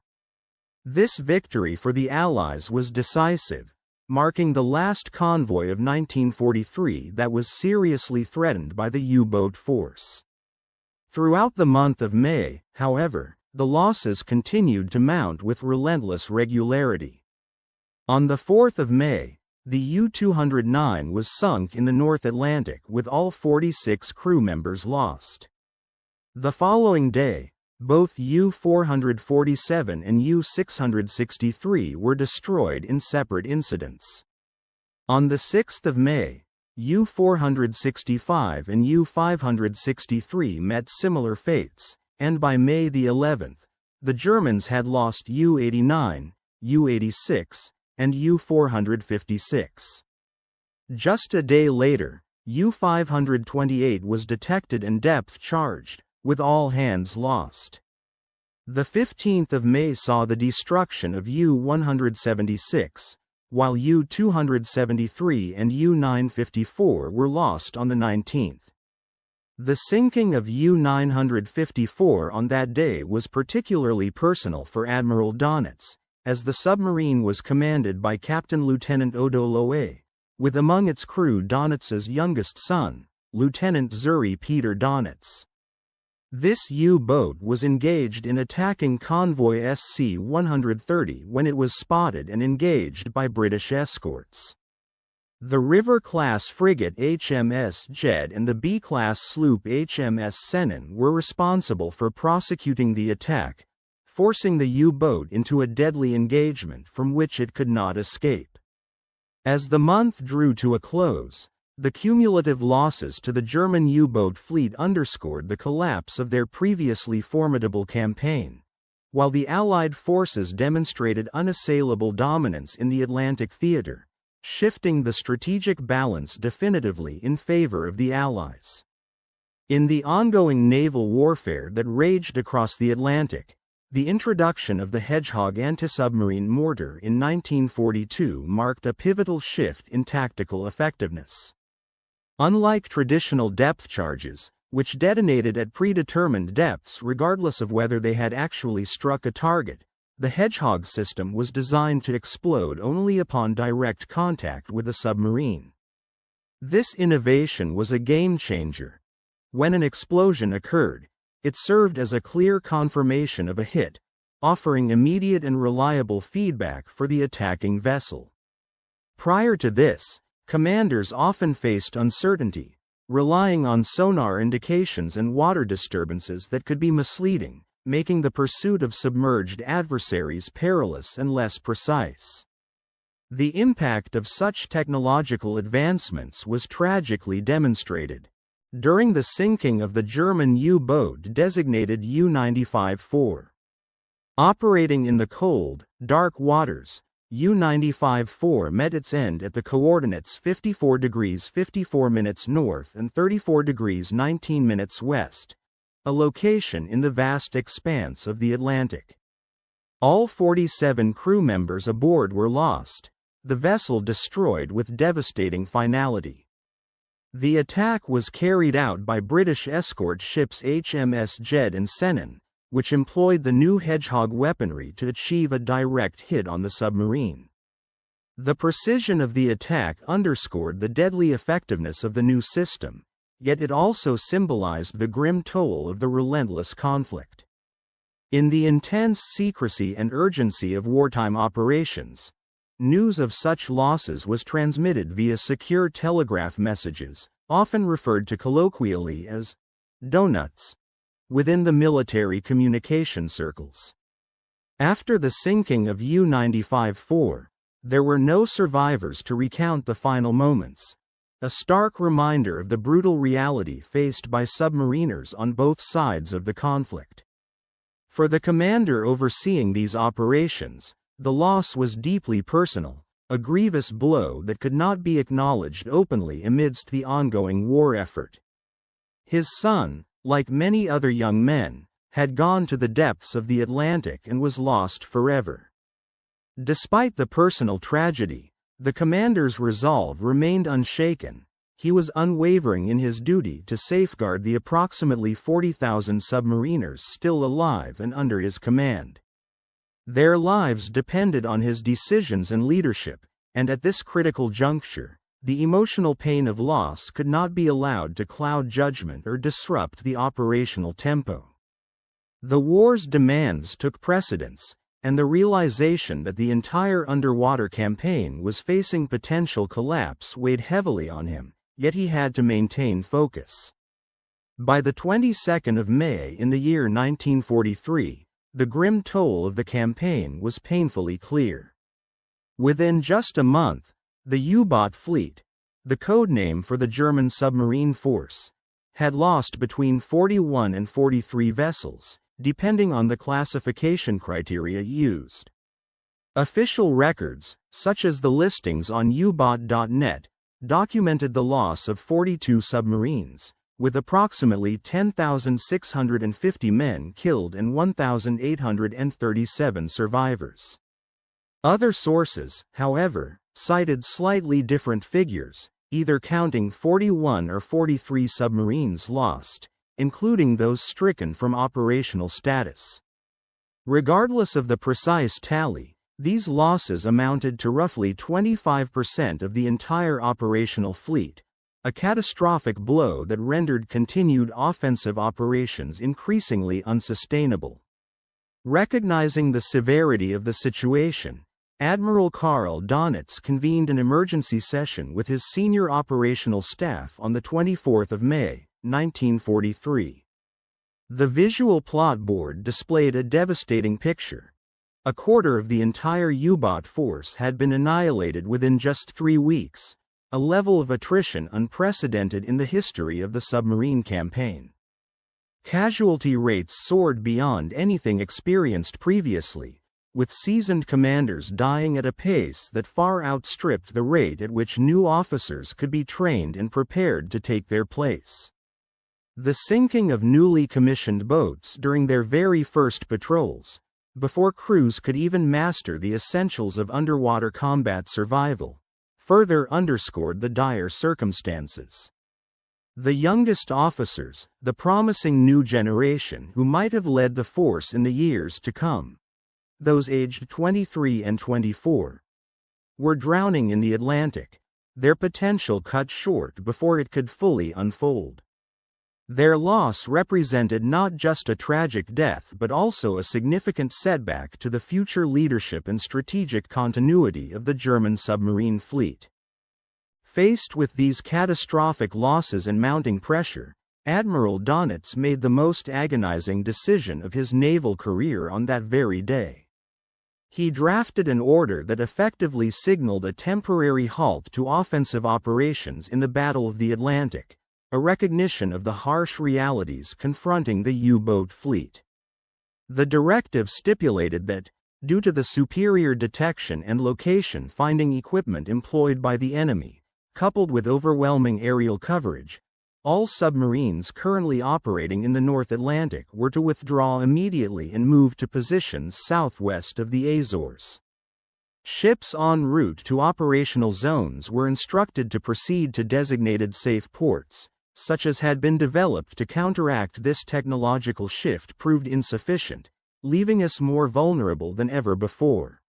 This victory for the Allies was decisive, marking the last convoy of 1943 that was seriously threatened by the U-boat force. Throughout the month of May, however, the losses continued to mount with relentless regularity. On the 4th of May, the U-209 was sunk in the North Atlantic with all 46 crew members lost. The following day, both U-447 and U-663 were destroyed in separate incidents. On the 6th of May, U-465 and U-563 met similar fates, and by May the 11th, the Germans had lost U-89, U-86, and U-456. Just a day later, U-528 was detected and depth-charged, with all hands lost. The 15th of May saw the destruction of U-176, while U-273 and U-954 were lost on the 19th. The sinking of U-954 on that day was particularly personal for Admiral Donitz, as the submarine was commanded by Captain Lieutenant Odo Loe, with among its crew Donitz's youngest son, Lieutenant Zuri Peter Donitz. This U-boat was engaged in attacking convoy SC-130 when it was spotted and engaged by British escorts. The River-class frigate HMS Jed and the B-class sloop HMS Sennen were responsible for prosecuting the attack, forcing the U-boat into a deadly engagement from which it could not escape. As the month drew to a close, the cumulative losses to the German U-boat fleet underscored the collapse of their previously formidable campaign, while the Allied forces demonstrated unassailable dominance in the Atlantic theater, shifting the strategic balance definitively in favor of the Allies. In the ongoing naval warfare that raged across the Atlantic, the introduction of the Hedgehog anti-submarine mortar in 1942 marked a pivotal shift in tactical effectiveness. Unlike traditional depth charges, which detonated at predetermined depths regardless of whether they had actually struck a target, the Hedgehog system was designed to explode only upon direct contact with a submarine. This innovation was a game-changer. When an explosion occurred, it served as a clear confirmation of a hit, offering immediate and reliable feedback for the attacking vessel. Prior to this, commanders often faced uncertainty, relying on sonar indications and water disturbances that could be misleading, making the pursuit of submerged adversaries perilous and less precise. The impact of such technological advancements was tragically demonstrated. During the sinking of the German U-boat designated U-954. Operating in the cold, dark waters, U-954 met its end at the coordinates 54 degrees 54 minutes north and 34 degrees 19 minutes west, a location in the vast expanse of the Atlantic. All 47 crew members aboard were lost, the vessel destroyed with devastating finality. The attack was carried out by British escort ships HMS Jed and Sennen, which employed the new Hedgehog weaponry to achieve a direct hit on the submarine. The precision of the attack underscored the deadly effectiveness of the new system, yet it also symbolized the grim toll of the relentless conflict. In the intense secrecy and urgency of wartime operations, news of such losses was transmitted via secure telegraph messages, often referred to colloquially as donuts, within the military communication circles. After the sinking of U-954, there were no survivors to recount the final moments, a stark reminder of the brutal reality faced by submariners on both sides of the conflict. For the commander overseeing these operations, the loss was deeply personal, a grievous blow that could not be acknowledged openly amidst the ongoing war effort. His son, like many other young men, had gone to the depths of the Atlantic and was lost forever. Despite the personal tragedy, the commander's resolve remained unshaken. He was unwavering in his duty to safeguard the approximately 40,000 submariners still alive and under his command. Their lives depended on his decisions and leadership, and at this critical juncture, the emotional pain of loss could not be allowed to cloud judgment or disrupt the operational tempo. The war's demands took precedence, and the realization that the entire underwater campaign was facing potential collapse weighed heavily on him, yet he had to maintain focus. By the 22nd of May in the year 1943, the grim toll of the campaign was painfully clear. Within just a month, the U-boat fleet, the code name for the German submarine force, had lost between 41 and 43 vessels, depending on the classification criteria used. Official records, such as the listings on ubot.net, documented the loss of 42 submarines, with approximately 10,650 men killed and 1,837 survivors. Other sources, however, cited slightly different figures, either counting 41 or 43 submarines lost, including those stricken from operational status. Regardless of the precise tally, these losses amounted to roughly 25% of the entire operational fleet, a catastrophic blow that rendered continued offensive operations increasingly unsustainable. Recognizing the severity of the situation, Admiral Karl Donitz convened an emergency session with his senior operational staff on the 24th of May, 1943. The visual plot board displayed a devastating picture. A quarter of the entire U-boat force had been annihilated within just 3 weeks, a level of attrition unprecedented in the history of the submarine campaign. Casualty rates soared beyond anything experienced previously, with seasoned commanders dying at a pace that far outstripped the rate at which new officers could be trained and prepared to take their place. The sinking of newly commissioned boats during their very first patrols, before crews could even master the essentials of underwater combat survival, further underscored the dire circumstances. The youngest officers, the promising new generation who might have led the force in the years to come, those aged 23 and 24, were drowning in the Atlantic, their potential cut short before it could fully unfold. Their loss represented not just a tragic death but also a significant setback to the future leadership and strategic continuity of the German submarine fleet. Faced with these catastrophic losses and mounting pressure, Admiral Donitz made the most agonizing decision of his naval career on that very day. He drafted an order that effectively signaled a temporary halt to offensive operations in the Battle of the Atlantic, a recognition of the harsh realities confronting the U-boat fleet. The directive stipulated that, due to the superior detection and location finding equipment employed by the enemy, coupled with overwhelming aerial coverage, all submarines currently operating in the North Atlantic were to withdraw immediately and move to positions southwest of the Azores. Ships en route to operational zones were instructed to proceed to designated safe ports, such as had been developed to counteract this technological shift proved insufficient, leaving us more vulnerable than ever before.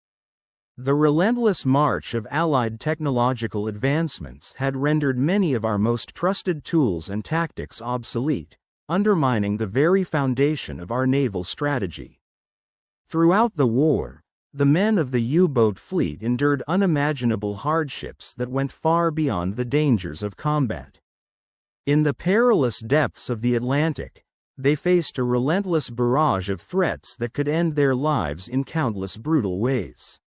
The relentless march of Allied technological advancements had rendered many of our most trusted tools and tactics obsolete, undermining the very foundation of our naval strategy. Throughout the war, the men of the U-boat fleet endured unimaginable hardships that went far beyond the dangers of combat. In the perilous depths of the Atlantic, they faced a relentless barrage of threats that could end their lives in countless brutal ways.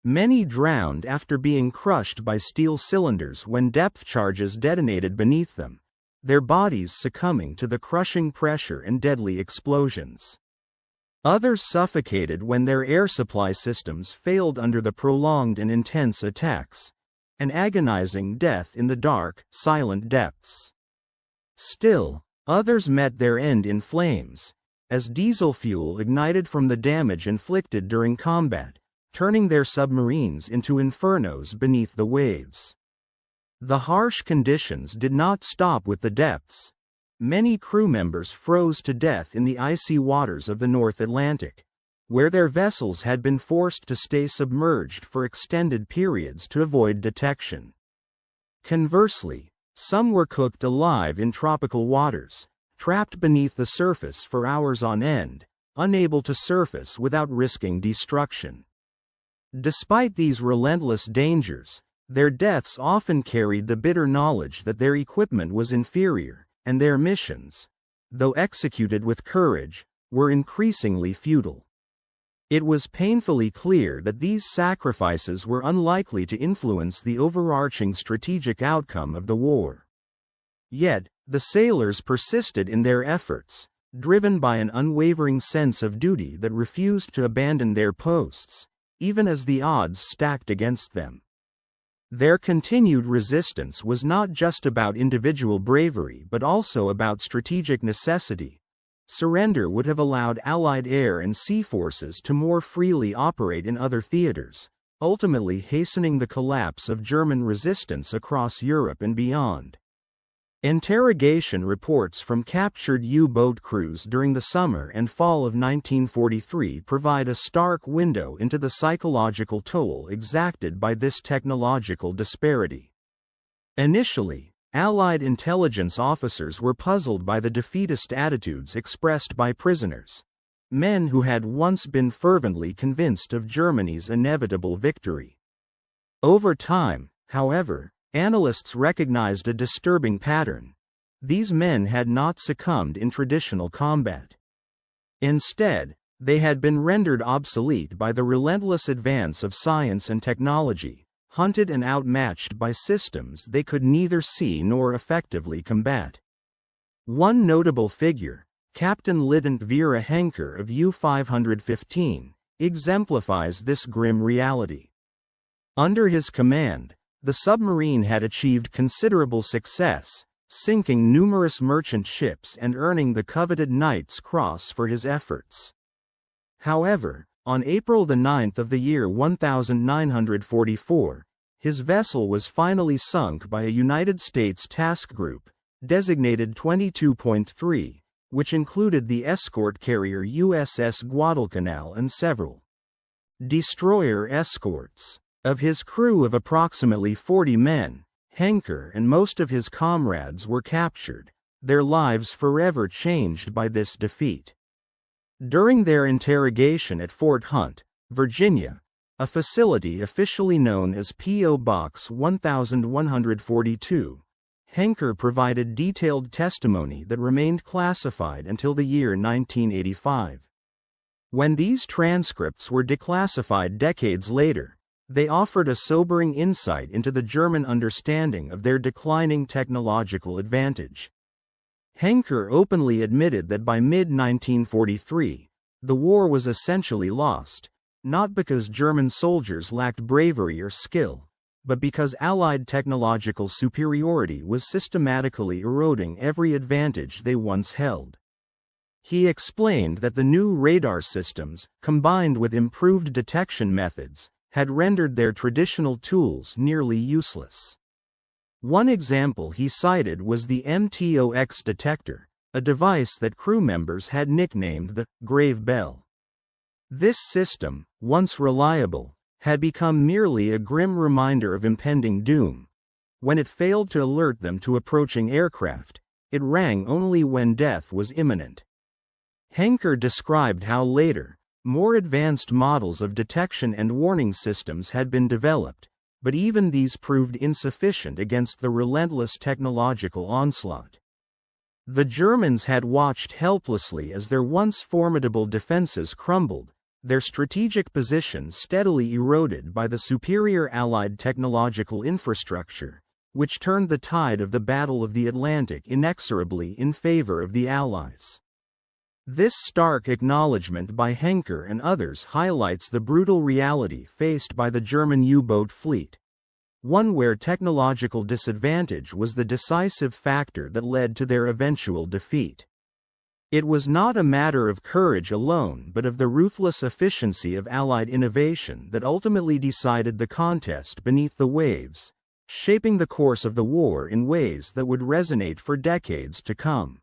Many drowned after being crushed by steel cylinders when depth charges detonated beneath them, their bodies succumbing to the crushing pressure and deadly explosions. Others suffocated when their air supply systems failed under the prolonged and intense attacks, an agonizing death in the dark, silent depths. Still, others met their end in flames, as diesel fuel ignited from the damage inflicted during combat, turning their submarines into infernos beneath the waves. The harsh conditions did not stop with the depths. Many crew members froze to death in the icy waters of the North Atlantic, where their vessels had been forced to stay submerged for extended periods to avoid detection. Conversely, some were cooked alive in tropical waters, trapped beneath the surface for hours on end, unable to surface without risking destruction. Despite these relentless dangers, their deaths often carried the bitter knowledge that their equipment was inferior, and their missions, though executed with courage, were increasingly futile. It was painfully clear that these sacrifices were unlikely to influence the overarching strategic outcome of the war. Yet, the sailors persisted in their efforts, driven by an unwavering sense of duty that refused to abandon their posts, even as the odds stacked against them. Their continued resistance was not just about individual bravery but also about strategic necessity. Surrender would have allowed Allied air and sea forces to more freely operate in other theaters, ultimately hastening the collapse of German resistance across Europe and beyond. Interrogation reports from captured U-boat crews during the summer and fall of 1943 provide a stark window into the psychological toll exacted by this technological disparity. Initially, Allied intelligence officers were puzzled by the defeatist attitudes expressed by prisoners, men who had once been fervently convinced of Germany's inevitable victory. Over time, however, analysts recognized a disturbing pattern. These men had not succumbed in traditional combat. Instead, they had been rendered obsolete by the relentless advance of science and technology, hunted and outmatched by systems they could neither see nor effectively combat. One notable figure, Captain Lieutenant Vera Henker of U-515, exemplifies this grim reality. Under his command, the submarine had achieved considerable success, sinking numerous merchant ships and earning the coveted Knight's Cross for his efforts. However, on April 9 of the year 1944, his vessel was finally sunk by a United States task group, designated 22.3, which included the escort carrier USS Guadalcanal and several destroyer escorts. Of his crew of approximately 40 men, Henker and most of his comrades were captured, their lives forever changed by this defeat. During their interrogation at Fort Hunt, Virginia, a facility officially known as P.O. Box 1142, Henker provided detailed testimony that remained classified until the year 1985. When these transcripts were declassified decades later, they offered a sobering insight into the German understanding of their declining technological advantage. Henker openly admitted that by mid-1943, the war was essentially lost, not because German soldiers lacked bravery or skill, but because Allied technological superiority was systematically eroding every advantage they once held. He explained that the new radar systems, combined with improved detection methods, had rendered their traditional tools nearly useless. One example he cited was the MTOX detector, a device that crew members had nicknamed the Grave Bell. This system, once reliable, had become merely a grim reminder of impending doom. When it failed to alert them to approaching aircraft, it rang only when death was imminent. Henker described how later, more advanced models of detection and warning systems had been developed, but even these proved insufficient against the relentless technological onslaught. The Germans had watched helplessly as their once formidable defenses crumbled, their strategic position steadily eroded by the superior Allied technological infrastructure, which turned the tide of the Battle of the Atlantic inexorably in favor of the Allies. This stark acknowledgement by Henker and others highlights the brutal reality faced by the German U-boat fleet, one where technological disadvantage was the decisive factor that led to their eventual defeat. It was not a matter of courage alone but of the ruthless efficiency of Allied innovation that ultimately decided the contest beneath the waves, shaping the course of the war in ways that would resonate for decades to come.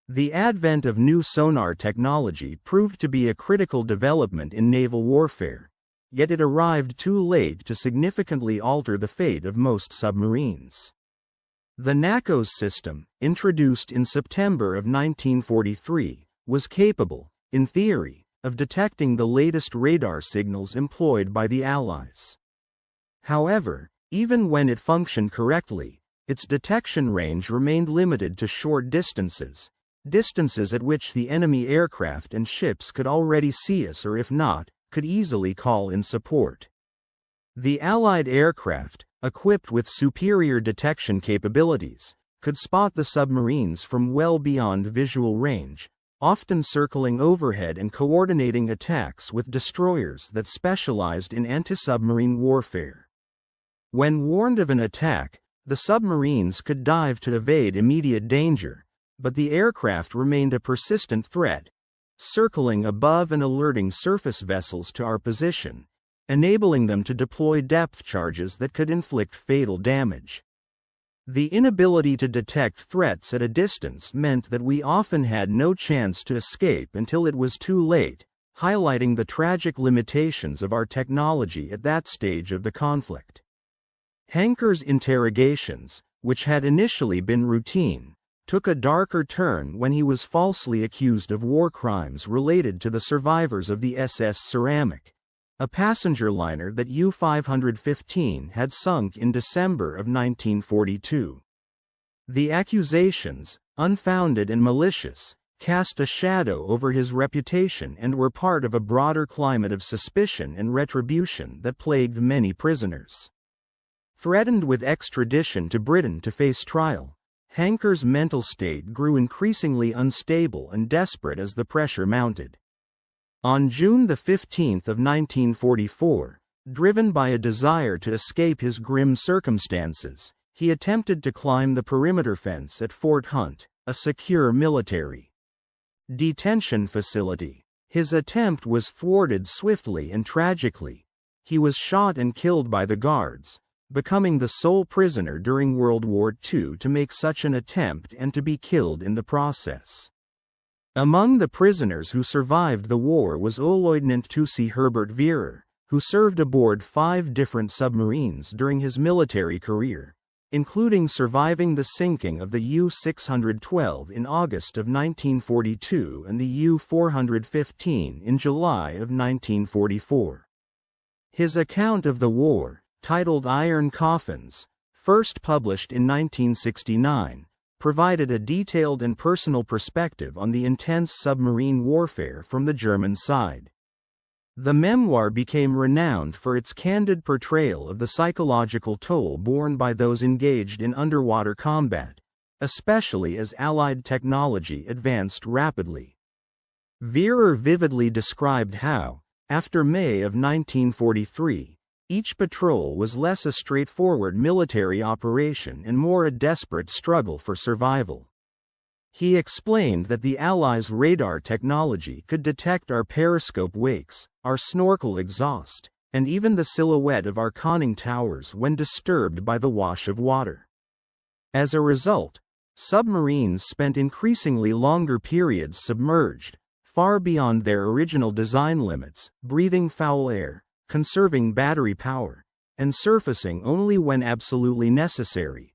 The advent of new sonar technology proved to be a critical development in naval warfare, yet it arrived too late to significantly alter the fate of most submarines. The NACOS system, introduced in September of 1943, was capable, in theory, of detecting the latest radar signals employed by the Allies. However, even when it functioned correctly, its detection range remained limited to short distances at which the enemy aircraft and ships could already see us or if not, could easily call in support. The Allied aircraft, equipped with superior detection capabilities, could spot the submarines from well beyond visual range, often circling overhead and coordinating attacks with destroyers that specialized in anti-submarine warfare. When warned of an attack, the submarines could dive to evade immediate danger, but the aircraft remained a persistent threat, circling above and alerting surface vessels to our position, enabling them to deploy depth charges that could inflict fatal damage. The inability to detect threats at a distance meant that we often had no chance to escape until it was too late, highlighting the tragic limitations of our technology at that stage of the conflict. Henker's interrogations, which had initially been routine, took a darker turn when he was falsely accused of war crimes related to the survivors of the SS Ceramic, a passenger liner that U-515 had sunk in December of 1942. The accusations, unfounded and malicious, cast a shadow over his reputation and were part of a broader climate of suspicion and retribution that plagued many prisoners. Threatened with extradition to Britain to face trial, Henker's mental state grew increasingly unstable and desperate as the pressure mounted. On June 15, 1944, driven by a desire to escape his grim circumstances, he attempted to climb the perimeter fence at Fort Hunt, a secure military detention facility. His attempt was thwarted swiftly and tragically. He was shot and killed by the guards, becoming the sole prisoner during World War II to make such an attempt and to be killed in the process. Among the prisoners who survived the war was Oberleutnant II Herbert Wehrer, who served aboard 5 different submarines during his military career, including surviving the sinking of the U-612 in August of 1942 and the U-415 in July of 1944. His account of the war, titled Iron Coffins, first published in 1969, provided a detailed and personal perspective on the intense submarine warfare from the German side. The memoir became renowned for its candid portrayal of the psychological toll borne by those engaged in underwater combat, especially as Allied technology advanced rapidly. Wehrer vividly described how, after May of 1943, each patrol was less a straightforward military operation and more a desperate struggle for survival. He explained that the Allies' radar technology could detect our periscope wakes, our snorkel exhaust, and even the silhouette of our conning towers when disturbed by the wash of water. As a result, submarines spent increasingly longer periods submerged, far beyond their original design limits, breathing foul air, conserving battery power, and surfacing only when absolutely necessary,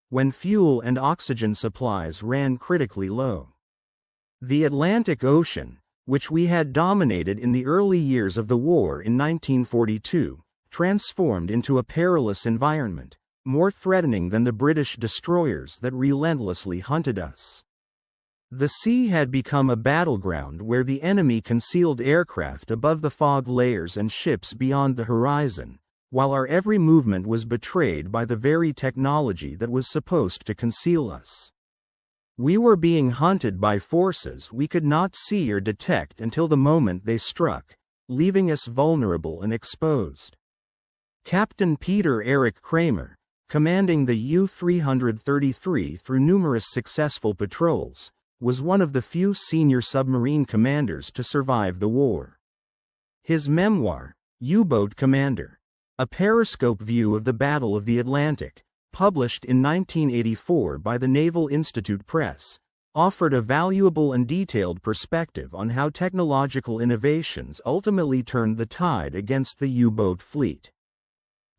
when fuel and oxygen supplies ran critically low. The Atlantic Ocean, which we had dominated in the early years of the war in 1942, transformed into a perilous environment, more threatening than the British destroyers that relentlessly hunted us. The sea had become a battleground where the enemy concealed aircraft above the fog layers and ships beyond the horizon, while our every movement was betrayed by the very technology that was supposed to conceal us. We were being hunted by forces we could not see or detect until the moment they struck, leaving us vulnerable and exposed. Captain Peter Erich Kramer, commanding the U-333 through numerous successful patrols, was one of the few senior submarine commanders to survive the war. His memoir, U-Boat Commander, a periscope view of the Battle of the Atlantic, published in 1984 by the Naval Institute Press, offered a valuable and detailed perspective on how technological innovations ultimately turned the tide against the U-boat fleet.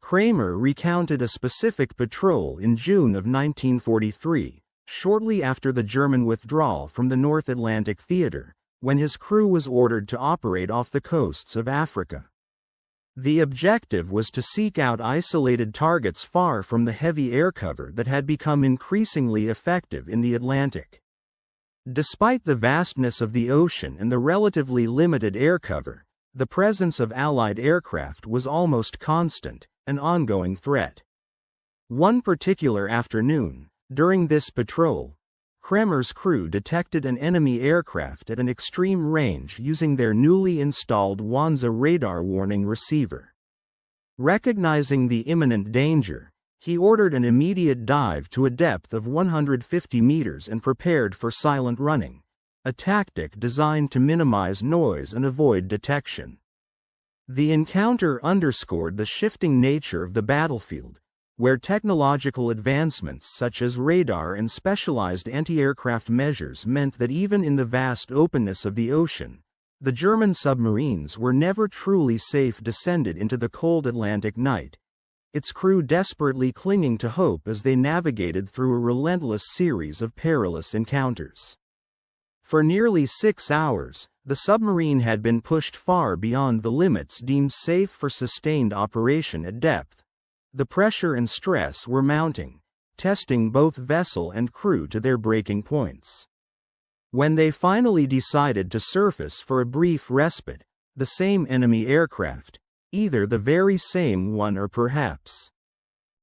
Kramer recounted a specific patrol in June of 1943, shortly after the German withdrawal from the North Atlantic Theater, when his crew was ordered to operate off the coasts of Africa. The objective was to seek out isolated targets far from the heavy air cover that had become increasingly effective in the Atlantic. Despite the vastness of the ocean and the relatively limited air cover, the presence of Allied aircraft was almost constant, an ongoing threat. One particular afternoon, during this patrol, Kramer's crew detected an enemy aircraft at an extreme range using their newly installed Wanza radar warning receiver. Recognizing the imminent danger, he ordered an immediate dive to a depth of 150 meters and prepared for silent running, a tactic designed to minimize noise and avoid detection. The encounter underscored the shifting nature of the battlefield, where technological advancements such as radar and specialized anti-aircraft measures meant that even in the vast openness of the ocean, the German submarines were never truly safe descended into the cold Atlantic night, its crew desperately clinging to hope as they navigated through a relentless series of perilous encounters. For nearly 6 hours, the submarine had been pushed far beyond the limits deemed safe for sustained operation at depth. The pressure and stress were mounting, testing both vessel and crew to their breaking points. When they finally decided to surface for a brief respite, the same enemy aircraft, either the very same one or perhaps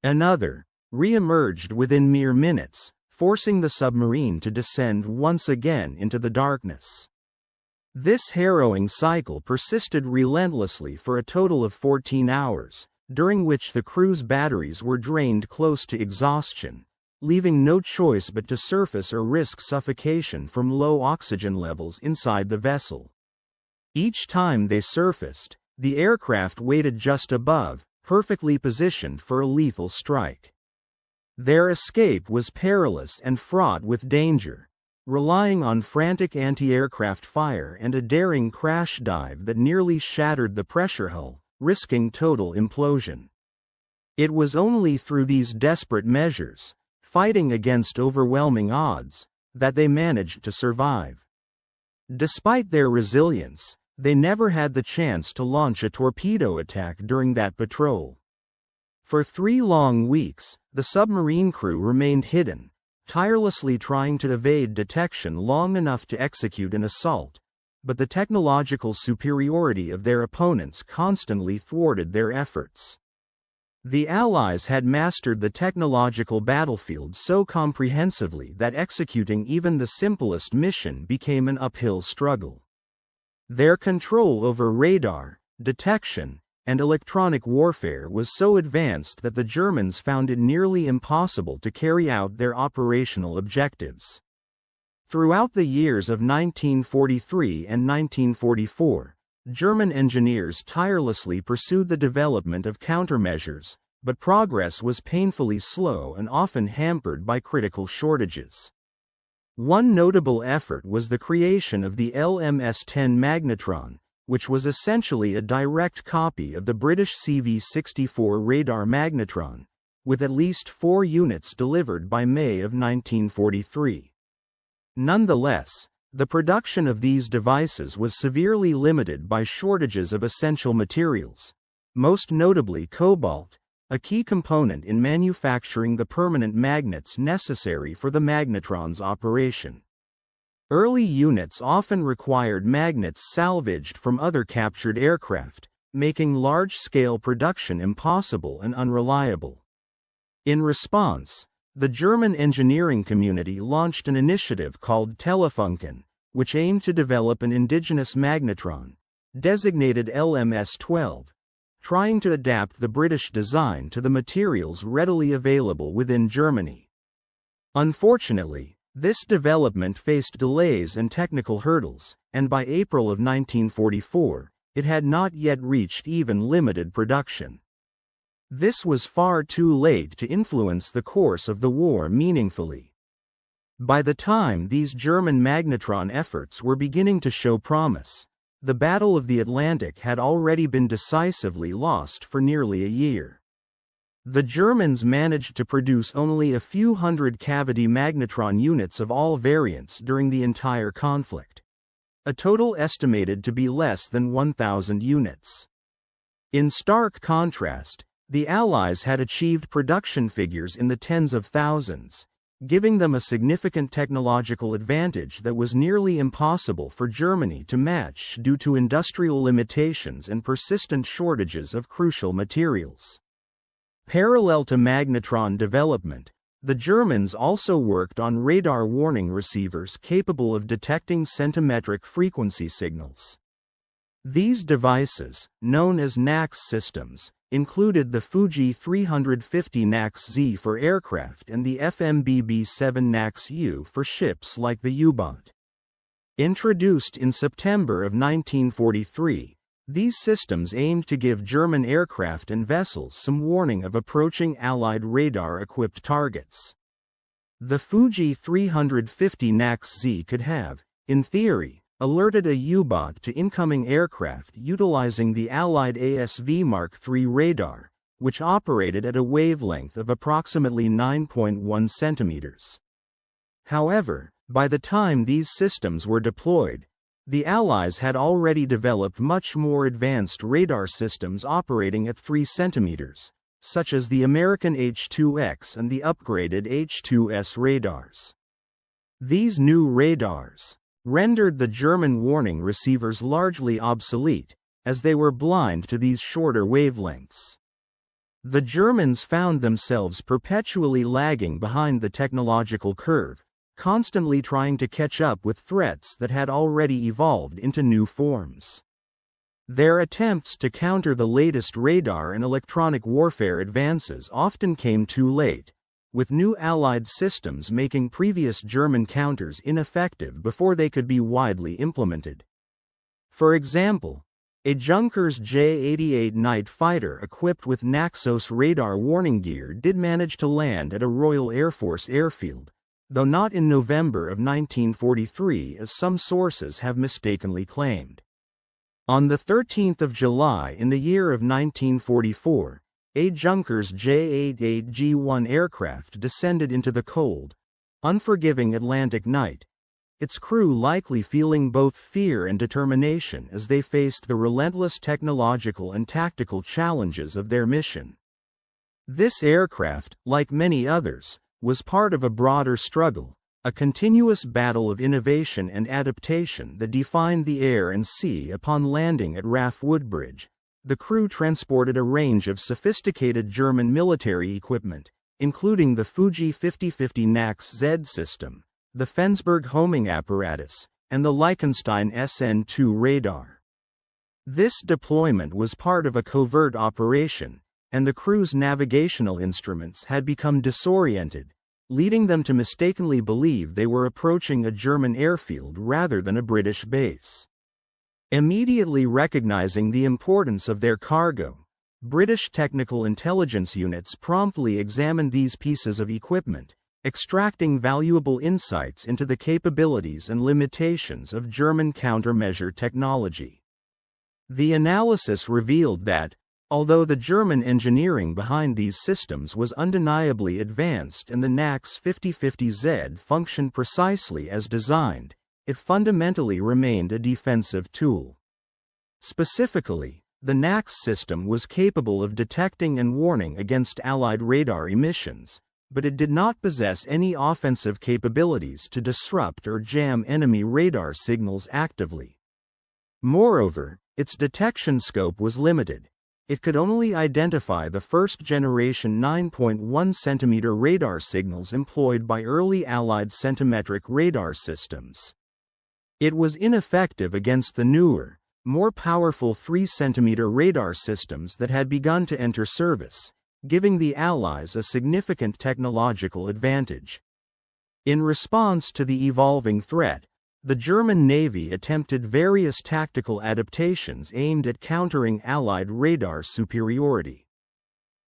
another, re-emerged within mere minutes, forcing the submarine to descend once again into the darkness. This harrowing cycle persisted relentlessly for a total of 14 hours, during which the crew's batteries were drained close to exhaustion, leaving no choice but to surface or risk suffocation from low oxygen levels inside the vessel. Each time they surfaced, the aircraft waited just above, perfectly positioned for a lethal strike. Their escape was perilous and fraught with danger, relying on frantic anti-aircraft fire and a daring crash dive that nearly shattered the pressure hull, risking total implosion. It was only through these desperate measures, fighting against overwhelming odds, that they managed to survive. Despite their resilience, they never had the chance to launch a torpedo attack during that patrol. For 3 long weeks, the submarine crew remained hidden, tirelessly trying to evade detection long enough to execute an assault, but the technological superiority of their opponents constantly thwarted their efforts. The Allies had mastered the technological battlefield so comprehensively that executing even the simplest mission became an uphill struggle. Their control over radar, detection, and electronic warfare was so advanced that the Germans found it nearly impossible to carry out their operational objectives. Throughout the years of 1943 and 1944, German engineers tirelessly pursued the development of countermeasures, but progress was painfully slow and often hampered by critical shortages. One notable effort was the creation of the LMS-10 magnetron, which was essentially a direct copy of the British CV-64 radar magnetron, with at least 4 units delivered by May of 1943. Nonetheless, the production of these devices was severely limited by shortages of essential materials, most notably cobalt, a key component in manufacturing the permanent magnets necessary for the magnetron's operation. Early units often required magnets salvaged from other captured aircraft, making large-scale production impossible and unreliable. In response, the German engineering community launched an initiative called Telefunken, which aimed to develop an indigenous magnetron, designated LMS-12, trying to adapt the British design to the materials readily available within Germany. Unfortunately, this development faced delays and technical hurdles, and by April of 1944, it had not yet reached even limited production. This was far too late to influence the course of the war meaningfully. By the time these German magnetron efforts were beginning to show promise, the Battle of the Atlantic had already been decisively lost for nearly a year. The Germans managed to produce only a few hundred cavity magnetron units of all variants during the entire conflict, a total estimated to be less than 1,000 units. In stark contrast, the Allies had achieved production figures in the tens of thousands, giving them a significant technological advantage that was nearly impossible for Germany to match due to industrial limitations and persistent shortages of crucial materials. Parallel to magnetron development, the Germans also worked on radar warning receivers capable of detecting centimetric frequency signals. These devices, known as NAX systems, included the Fuji 350 NAX-Z for aircraft and the FMBB-7 NAX-U for ships like the U-boat. Introduced in September of 1943, These systems aimed to give German aircraft and vessels some warning of approaching Allied radar-equipped targets. The Fuji 350 NAX-Z could have, in theory, alerted a U-boat to incoming aircraft utilizing the Allied ASV Mark III radar, which operated at a wavelength of approximately 9.1 centimeters. However, by the time these systems were deployed, the Allies had already developed much more advanced radar systems operating at 3 centimeters, such as the American H-2X and the upgraded H-2S radars. These new radars rendered the German warning receivers largely obsolete, as they were blind to these shorter wavelengths. The Germans found themselves perpetually lagging behind the technological curve, constantly trying to catch up with threats that had already evolved into new forms. Their attempts to counter the latest radar and electronic warfare advances often came too late, with new Allied systems making previous German counters ineffective before they could be widely implemented. For example, a Junkers J-88 night fighter equipped with Naxos radar warning gear did manage to land at a Royal Air Force airfield, though not in November of 1943 as some sources have mistakenly claimed. On the 13th of July in the year of 1944, a Junkers J-88G1 aircraft descended into the cold, unforgiving Atlantic night, its crew likely feeling both fear and determination as they faced the relentless technological and tactical challenges of their mission. This aircraft, like many others, was part of a broader struggle, a continuous battle of innovation and adaptation that defined the air and sea. Upon landing at RAF Woodbridge, the crew transported a range of sophisticated German military equipment, including the Fuji 5050 NAX-Z system, the Fensburg homing apparatus, and the Liechtenstein SN2 radar. This deployment was part of a covert operation, and the crew's navigational instruments had become disoriented, leading them to mistakenly believe they were approaching a German airfield rather than a British base. Immediately recognizing the importance of their cargo, British technical intelligence units promptly examined these pieces of equipment, extracting valuable insights into the capabilities and limitations of German countermeasure technology. The analysis revealed that, although the German engineering behind these systems was undeniably advanced and the NAX 5050Z functioned precisely as designed, it fundamentally remained a defensive tool. Specifically, the NAX system was capable of detecting and warning against Allied radar emissions, but it did not possess any offensive capabilities to disrupt or jam enemy radar signals actively. Moreover, its detection scope was limited. It could only identify the first-generation 9.1 cm radar signals employed by early Allied centimetric radar systems. It was ineffective against the newer, more powerful 3 cm radar systems that had begun to enter service, giving the Allies a significant technological advantage. In response to the evolving threat, the German Navy attempted various tactical adaptations aimed at countering Allied radar superiority.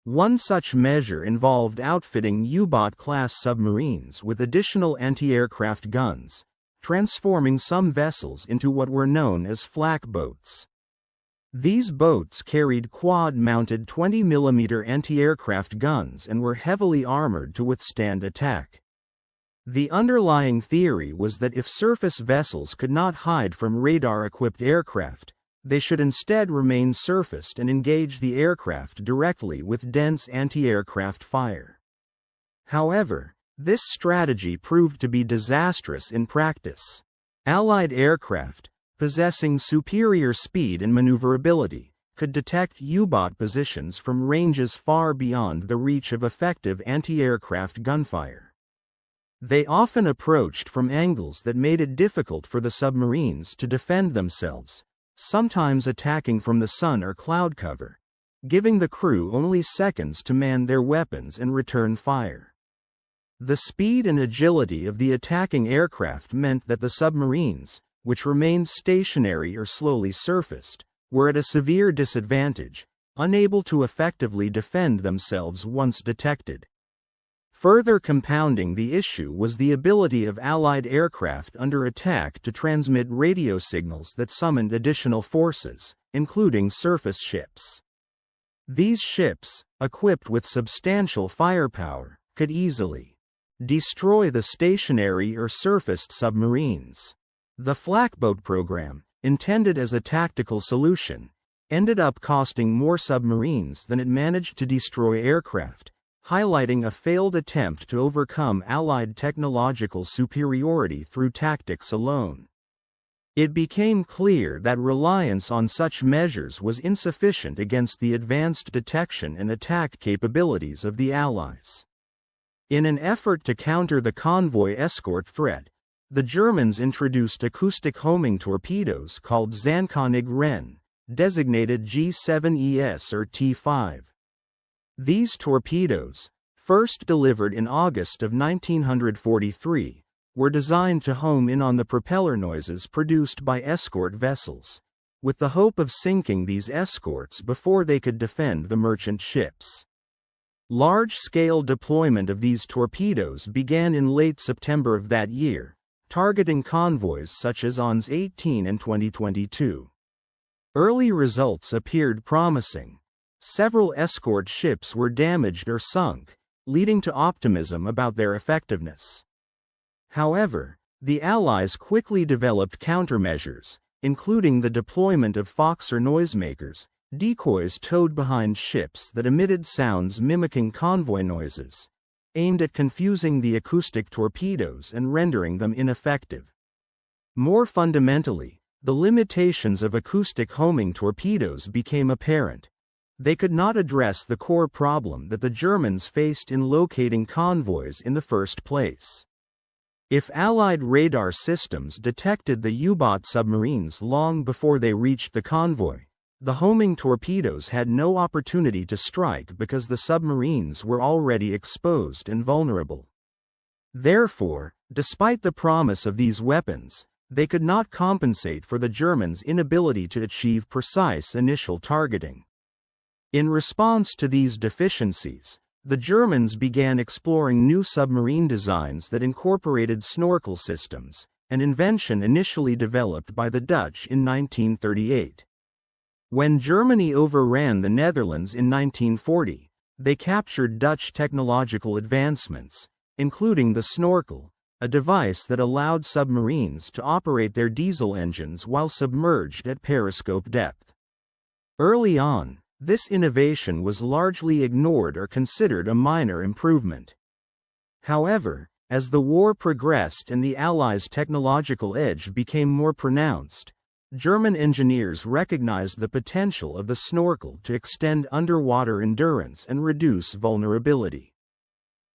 One such measure involved outfitting U-boat-class submarines with additional anti-aircraft guns, transforming some vessels into what were known as flak boats. These boats carried quad-mounted 20 mm anti-aircraft guns and were heavily armored to withstand attack. The underlying theory was that if surface vessels could not hide from radar-equipped aircraft, they should instead remain surfaced and engage the aircraft directly with dense anti-aircraft fire. However, this strategy proved to be disastrous in practice. Allied aircraft, possessing superior speed and maneuverability, could detect U-boat positions from ranges far beyond the reach of effective anti-aircraft gunfire. They often approached from angles that made it difficult for the submarines to defend themselves, sometimes attacking from the sun or cloud cover, giving the crew only seconds to man their weapons and return fire. The speed and agility of the attacking aircraft meant that the submarines, which remained stationary or slowly surfaced, were at a severe disadvantage, unable to effectively defend themselves once detected. Further compounding the issue was the ability of Allied aircraft under attack to transmit radio signals that summoned additional forces, including surface ships. These ships, equipped with substantial firepower, could easily destroy the stationary or surfaced submarines. The flakboat program, intended as a tactical solution, ended up costing more submarines than it managed to destroy aircraft, highlighting a failed attempt to overcome Allied technological superiority through tactics alone. It became clear that reliance on such measures was insufficient against the advanced detection and attack capabilities of the Allies. In an effort to counter the convoy escort threat, the Germans introduced acoustic homing torpedoes called Zankönig-Ren, designated G7ES or T5. These torpedoes, first delivered in August of 1943, were designed to home in on the propeller noises produced by escort vessels, with the hope of sinking these escorts before they could defend the merchant ships. Large-scale deployment of these torpedoes began in late September of that year, targeting convoys such as ONS 18 and 2022. Early results appeared promising. Several escort ships were damaged or sunk, leading to optimism about their effectiveness. However, the Allies quickly developed countermeasures, including the deployment of Foxer noisemakers, decoys towed behind ships that emitted sounds mimicking convoy noises, aimed at confusing the acoustic torpedoes and rendering them ineffective. More fundamentally, the limitations of acoustic homing torpedoes became apparent. They could not address the core problem that the Germans faced in locating convoys in the first place. If Allied radar systems detected the U-boat submarines long before they reached the convoy, the homing torpedoes had no opportunity to strike because the submarines were already exposed and vulnerable. Therefore, despite the promise of these weapons, they could not compensate for the Germans' inability to achieve precise initial targeting. In response to these deficiencies, the Germans began exploring new submarine designs that incorporated snorkel systems, an invention initially developed by the Dutch in 1938. When Germany overran the Netherlands in 1940, they captured Dutch technological advancements, including the snorkel, a device that allowed submarines to operate their diesel engines while submerged at periscope depth. Early on, this innovation was largely ignored or considered a minor improvement. However, as the war progressed and the Allies' technological edge became more pronounced, German engineers recognized the potential of the snorkel to extend underwater endurance and reduce vulnerability.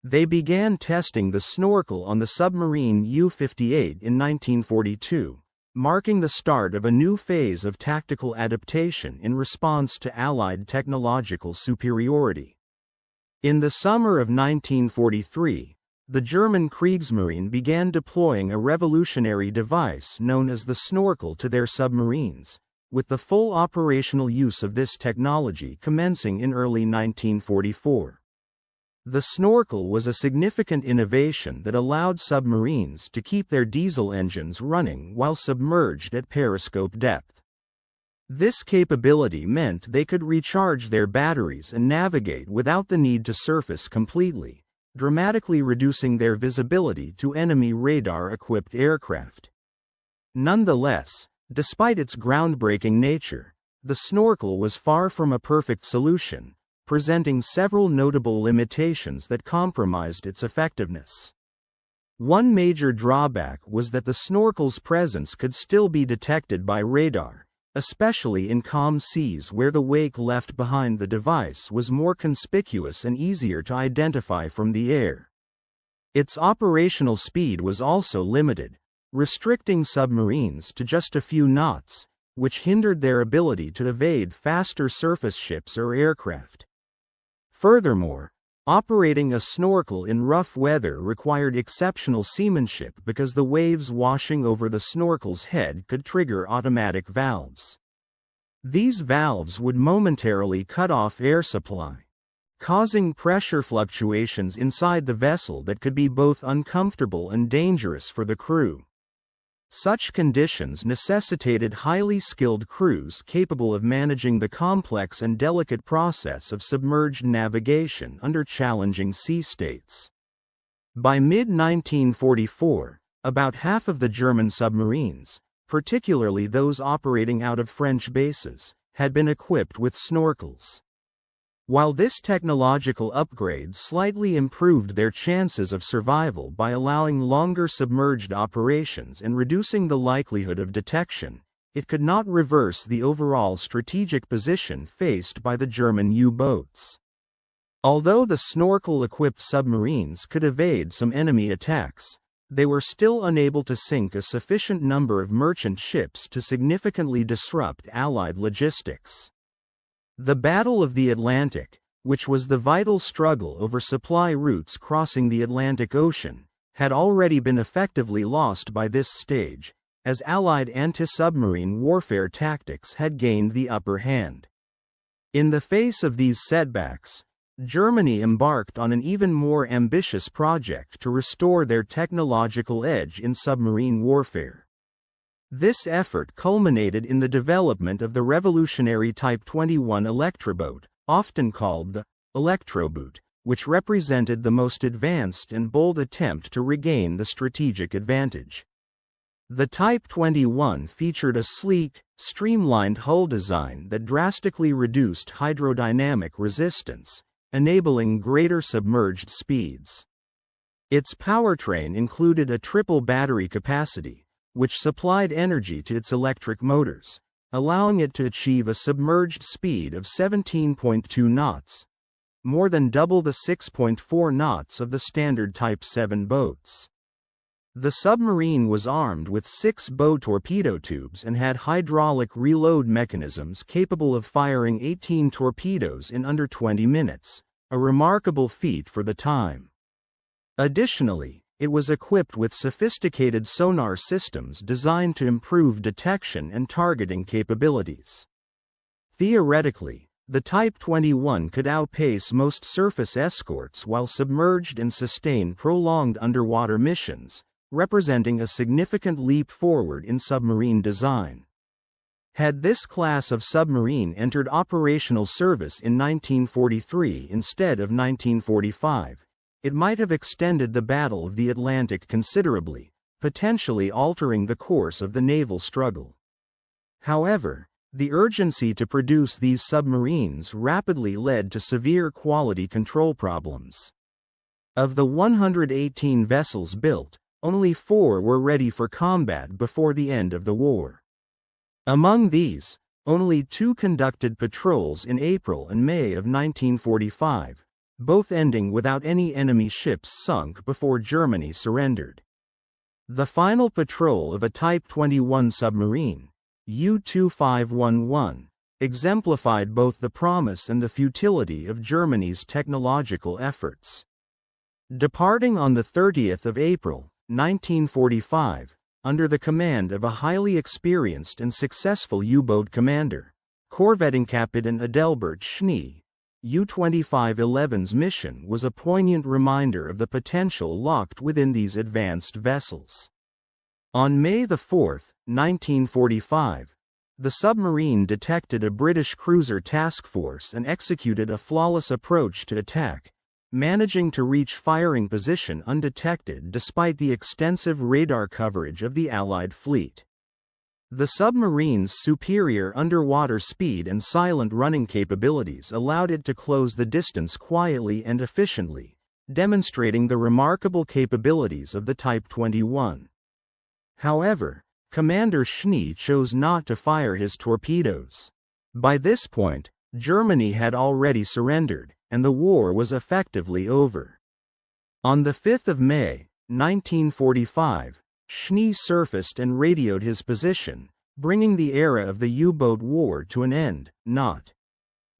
They began testing the snorkel on the submarine U-58 in 1942, marking the start of a new phase of tactical adaptation in response to Allied technological superiority. In the summer of 1943, the German Kriegsmarine began deploying a revolutionary device known as the snorkel to their submarines, with the full operational use of this technology commencing in early 1944. The snorkel was a significant innovation that allowed submarines to keep their diesel engines running while submerged at periscope depth. This capability meant they could recharge their batteries and navigate without the need to surface completely, dramatically reducing their visibility to enemy radar-equipped aircraft. Nonetheless, despite its groundbreaking nature, the snorkel was far from a perfect solution, presenting several notable limitations that compromised its effectiveness. One major drawback was that the snorkel's presence could still be detected by radar, especially in calm seas where the wake left behind the device was more conspicuous and easier to identify from the air. Its operational speed was also limited, restricting submarines to just a few knots, which hindered their ability to evade faster surface ships or aircraft. Furthermore, operating a snorkel in rough weather required exceptional seamanship because the waves washing over the snorkel's head could trigger automatic valves. These valves would momentarily cut off air supply, causing pressure fluctuations inside the vessel that could be both uncomfortable and dangerous for the crew. Such conditions necessitated highly skilled crews capable of managing the complex and delicate process of submerged navigation under challenging sea states. By mid-1944, about half of the German submarines, particularly those operating out of French bases, had been equipped with snorkels. While this technological upgrade slightly improved their chances of survival by allowing longer submerged operations and reducing the likelihood of detection, it could not reverse the overall strategic position faced by the German U-boats. Although the snorkel-equipped submarines could evade some enemy attacks, they were still unable to sink a sufficient number of merchant ships to significantly disrupt Allied logistics. The Battle of the Atlantic, which was the vital struggle over supply routes crossing the Atlantic Ocean, had already been effectively lost by this stage, as Allied anti-submarine warfare tactics had gained the upper hand. In the face of these setbacks, Germany embarked on an even more ambitious project to restore their technological edge in submarine warfare. This effort culminated in the development of the revolutionary Type 21 electroboat, often called the Electroboot, which represented the most advanced and bold attempt to regain the strategic advantage. The Type 21 featured a sleek, streamlined hull design that drastically reduced hydrodynamic resistance, enabling greater submerged speeds. Its powertrain included a triple battery capacity, which supplied energy to its electric motors, allowing it to achieve a submerged speed of 17.2 knots, more than double the 6.4 knots of the standard Type 7 boats. The submarine was armed with 6 bow torpedo tubes and had hydraulic reload mechanisms capable of firing 18 torpedoes in under 20 minutes, a remarkable feat for the time. Additionally, it was equipped with sophisticated sonar systems designed to improve detection and targeting capabilities. Theoretically, the Type 21 could outpace most surface escorts while submerged and sustain prolonged underwater missions, representing a significant leap forward in submarine design. Had this class of submarine entered operational service in 1943 instead of 1945, it might have extended the Battle of the Atlantic considerably, potentially altering the course of the naval struggle. However, the urgency to produce these submarines rapidly led to severe quality control problems. Of the 118 vessels built, only 4 were ready for combat before the end of the war. Among these, only 2 conducted patrols in April and May of 1945, both ending without any enemy ships sunk before Germany surrendered. The final patrol of a Type 21 submarine, U-2511, exemplified both the promise and the futility of Germany's technological efforts. Departing on the 30th of April, 1945, under the command of a highly experienced and successful U-boat commander, Korvettenkapitän Adelbert Schnee, U-2511's mission was a poignant reminder of the potential locked within these advanced vessels. On May 4, 1945, the submarine detected a British cruiser task force and executed a flawless approach to attack, managing to reach firing position undetected despite the extensive radar coverage of the Allied fleet. The submarine's superior underwater speed and silent running capabilities allowed it to close the distance quietly and efficiently, demonstrating the remarkable capabilities of the Type 21. However, Commander Schnee chose not to fire his torpedoes. By this point, Germany had already surrendered, and the war was effectively over. On the 5th of May, 1945, Schnee surfaced and radioed his position, bringing the era of the U-boat war to an end, not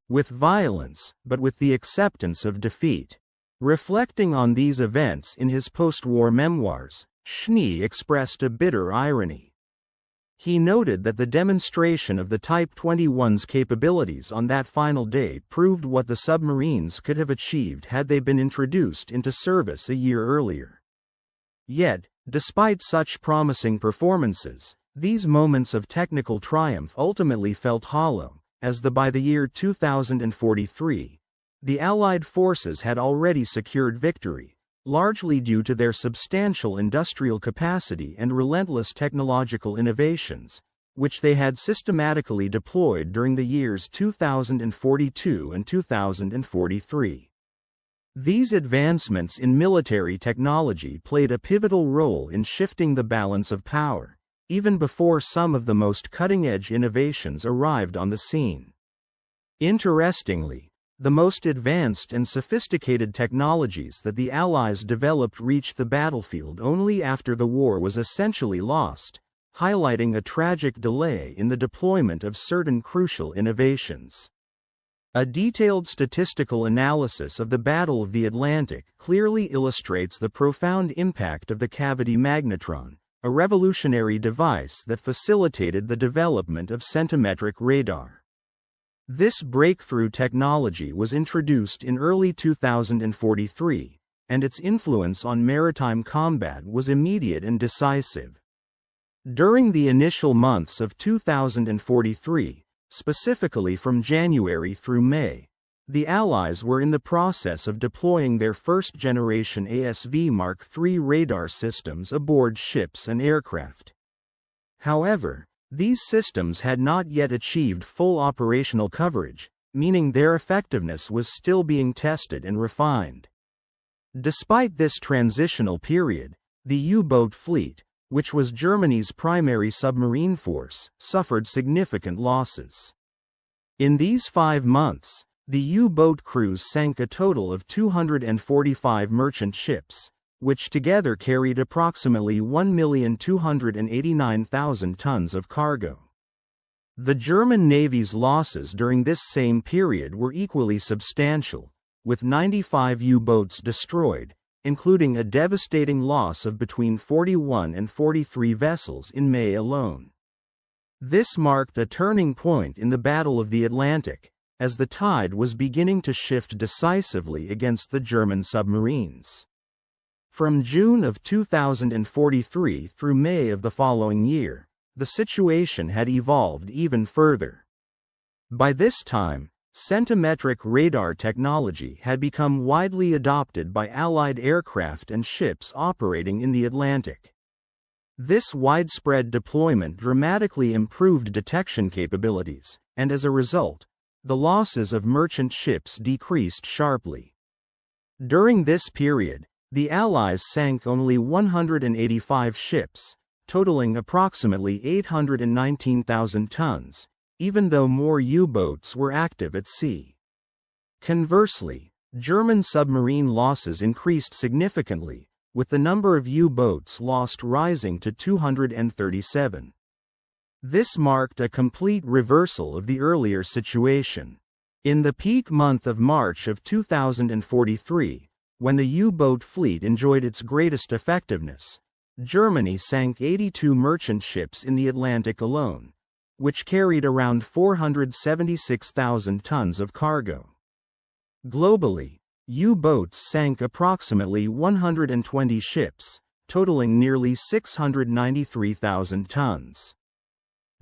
with violence, but with the acceptance of defeat. Reflecting on these events in his post-war memoirs, Schnee expressed a bitter irony. He noted that the demonstration of the Type 21's capabilities on that final day proved what the submarines could have achieved had they been introduced into service a year earlier. Yet, despite such promising performances, these moments of technical triumph ultimately felt hollow, as by the year 2043, the Allied forces had already secured victory, largely due to their substantial industrial capacity and relentless technological innovations, which they had systematically deployed during the years 2042 and 2043. These advancements in military technology played a pivotal role in shifting the balance of power, even before some of the most cutting-edge innovations arrived on the scene. Interestingly, the most advanced and sophisticated technologies that the Allies developed reached the battlefield only after the war was essentially lost, highlighting a tragic delay in the deployment of certain crucial innovations. A detailed statistical analysis of the Battle of the Atlantic clearly illustrates the profound impact of the cavity magnetron, a revolutionary device that facilitated the development of centimetric radar. This breakthrough technology was introduced in early 2043, and its influence on maritime combat was immediate and decisive. During the initial months of 2043, specifically from January through May, the Allies were in the process of deploying their first-generation ASV Mark III radar systems aboard ships and aircraft. However, these systems had not yet achieved full operational coverage, meaning their effectiveness was still being tested and refined. Despite this transitional period, the U-boat fleet, which was Germany's primary submarine force, suffered significant losses. In these 5 months, the U-boat crews sank a total of 245 merchant ships, which together carried approximately 1,289,000 tons of cargo. The German Navy's losses during this same period were equally substantial, with 95 U-boats destroyed, including a devastating loss of between 41 and 43 vessels in May alone. This marked a turning point in the Battle of the Atlantic, as the tide was beginning to shift decisively against the German submarines. From June of 2043 through May of the following year, the situation had evolved even further. By this time, centimetric radar technology had become widely adopted by Allied aircraft and ships operating in the Atlantic. This widespread deployment dramatically improved detection capabilities, and as a result, the losses of merchant ships decreased sharply. During this period, the Allies sank only 185 ships, totaling approximately 819,000 tons, even though more U-boats were active at sea. Conversely, German submarine losses increased significantly, with the number of U-boats lost rising to 237. This marked a complete reversal of the earlier situation. In the peak month of March of 2043, when the U-boat fleet enjoyed its greatest effectiveness, Germany sank 82 merchant ships in the Atlantic alone, which carried around 476,000 tons of cargo. Globally, U-boats sank approximately 120 ships, totaling nearly 693,000 tons.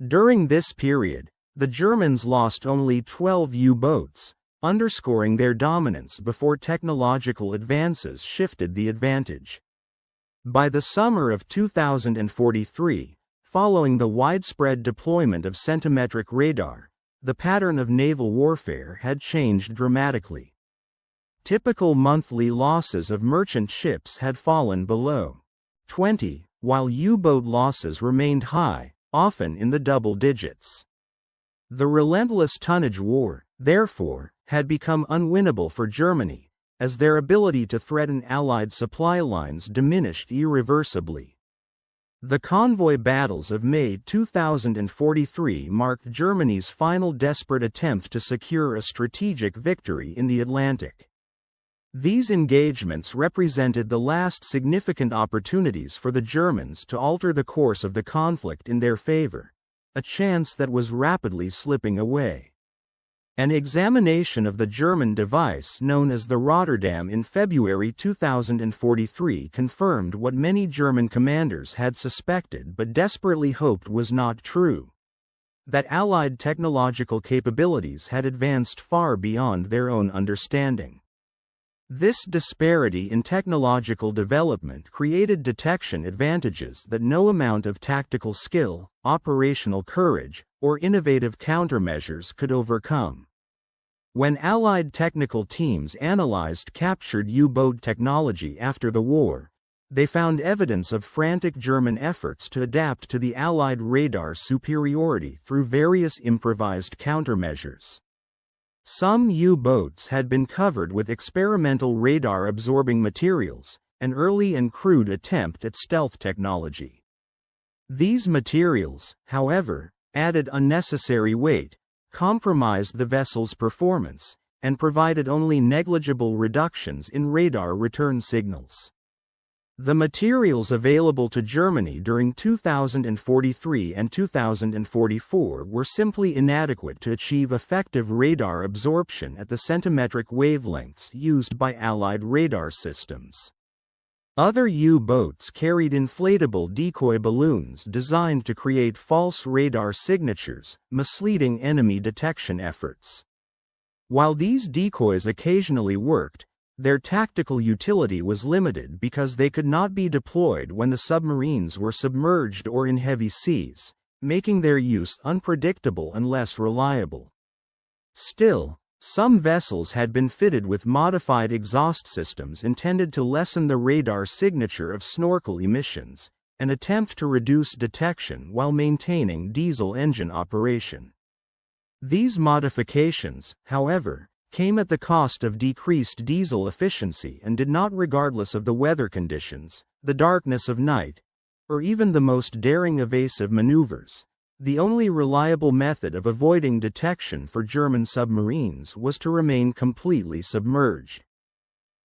During this period, the Germans lost only 12 U-boats, underscoring their dominance before technological advances shifted the advantage. By the summer of 2043, following the widespread deployment of centimetric radar, the pattern of naval warfare had changed dramatically. Typical monthly losses of merchant ships had fallen below 20, while U-boat losses remained high, often in the double digits. The relentless tonnage war, therefore, had become unwinnable for Germany, as their ability to threaten Allied supply lines diminished irreversibly. The convoy battles of May 2043 marked Germany's final desperate attempt to secure a strategic victory in the Atlantic. These engagements represented the last significant opportunities for the Germans to alter the course of the conflict in their favor, a chance that was rapidly slipping away. An examination of the German device known as the Rotterdam in February 2043 confirmed what many German commanders had suspected but desperately hoped was not true: that Allied technological capabilities had advanced far beyond their own understanding. This disparity in technological development created detection advantages that no amount of tactical skill, operational courage, or innovative countermeasures could overcome. When Allied technical teams analyzed captured U-boat technology after the war, they found evidence of frantic German efforts to adapt to the Allied radar superiority through various improvised countermeasures. Some U-boats had been covered with experimental radar-absorbing materials, an early and crude attempt at stealth technology. These materials, however, added unnecessary weight, compromised the vessel's performance, and provided only negligible reductions in radar return signals. The materials available to Germany during 2043 and 2044 were simply inadequate to achieve effective radar absorption at the centimetric wavelengths used by Allied radar systems. Other U-boats carried inflatable decoy balloons designed to create false radar signatures, misleading enemy detection efforts. While these decoys occasionally worked, their tactical utility was limited because they could not be deployed when the submarines were submerged or in heavy seas, making their use unpredictable and less reliable. Still, some vessels had been fitted with modified exhaust systems intended to lessen the radar signature of snorkel emissions, an attempt to reduce detection while maintaining diesel engine operation. These modifications, however, came at the cost of decreased diesel efficiency and did not, regardless of the weather conditions, the darkness of night, or even the most daring evasive maneuvers. The only reliable method of avoiding detection for German submarines was to remain completely submerged.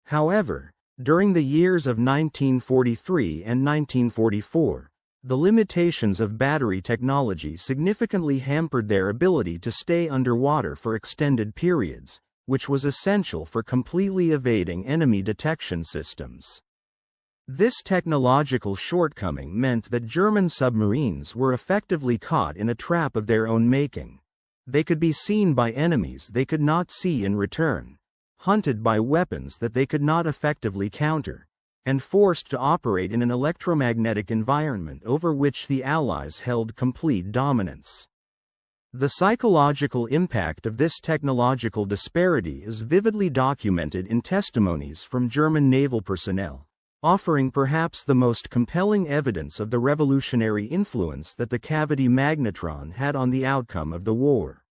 However, during the years of 1943 and 1944, the limitations of battery technology significantly hampered their ability to stay underwater for extended periods, which was essential for completely evading enemy detection systems. This technological shortcoming meant that German submarines were effectively caught in a trap of their own making. They could be seen by enemies they could not see in return, hunted by weapons that they could not effectively counter, and forced to operate in an electromagnetic environment over which the Allies held complete dominance. The psychological impact of this technological disparity is vividly documented in testimonies from German naval personnel, offering perhaps the most compelling evidence of the revolutionary influence that the cavity magnetron had on the outcome of the war.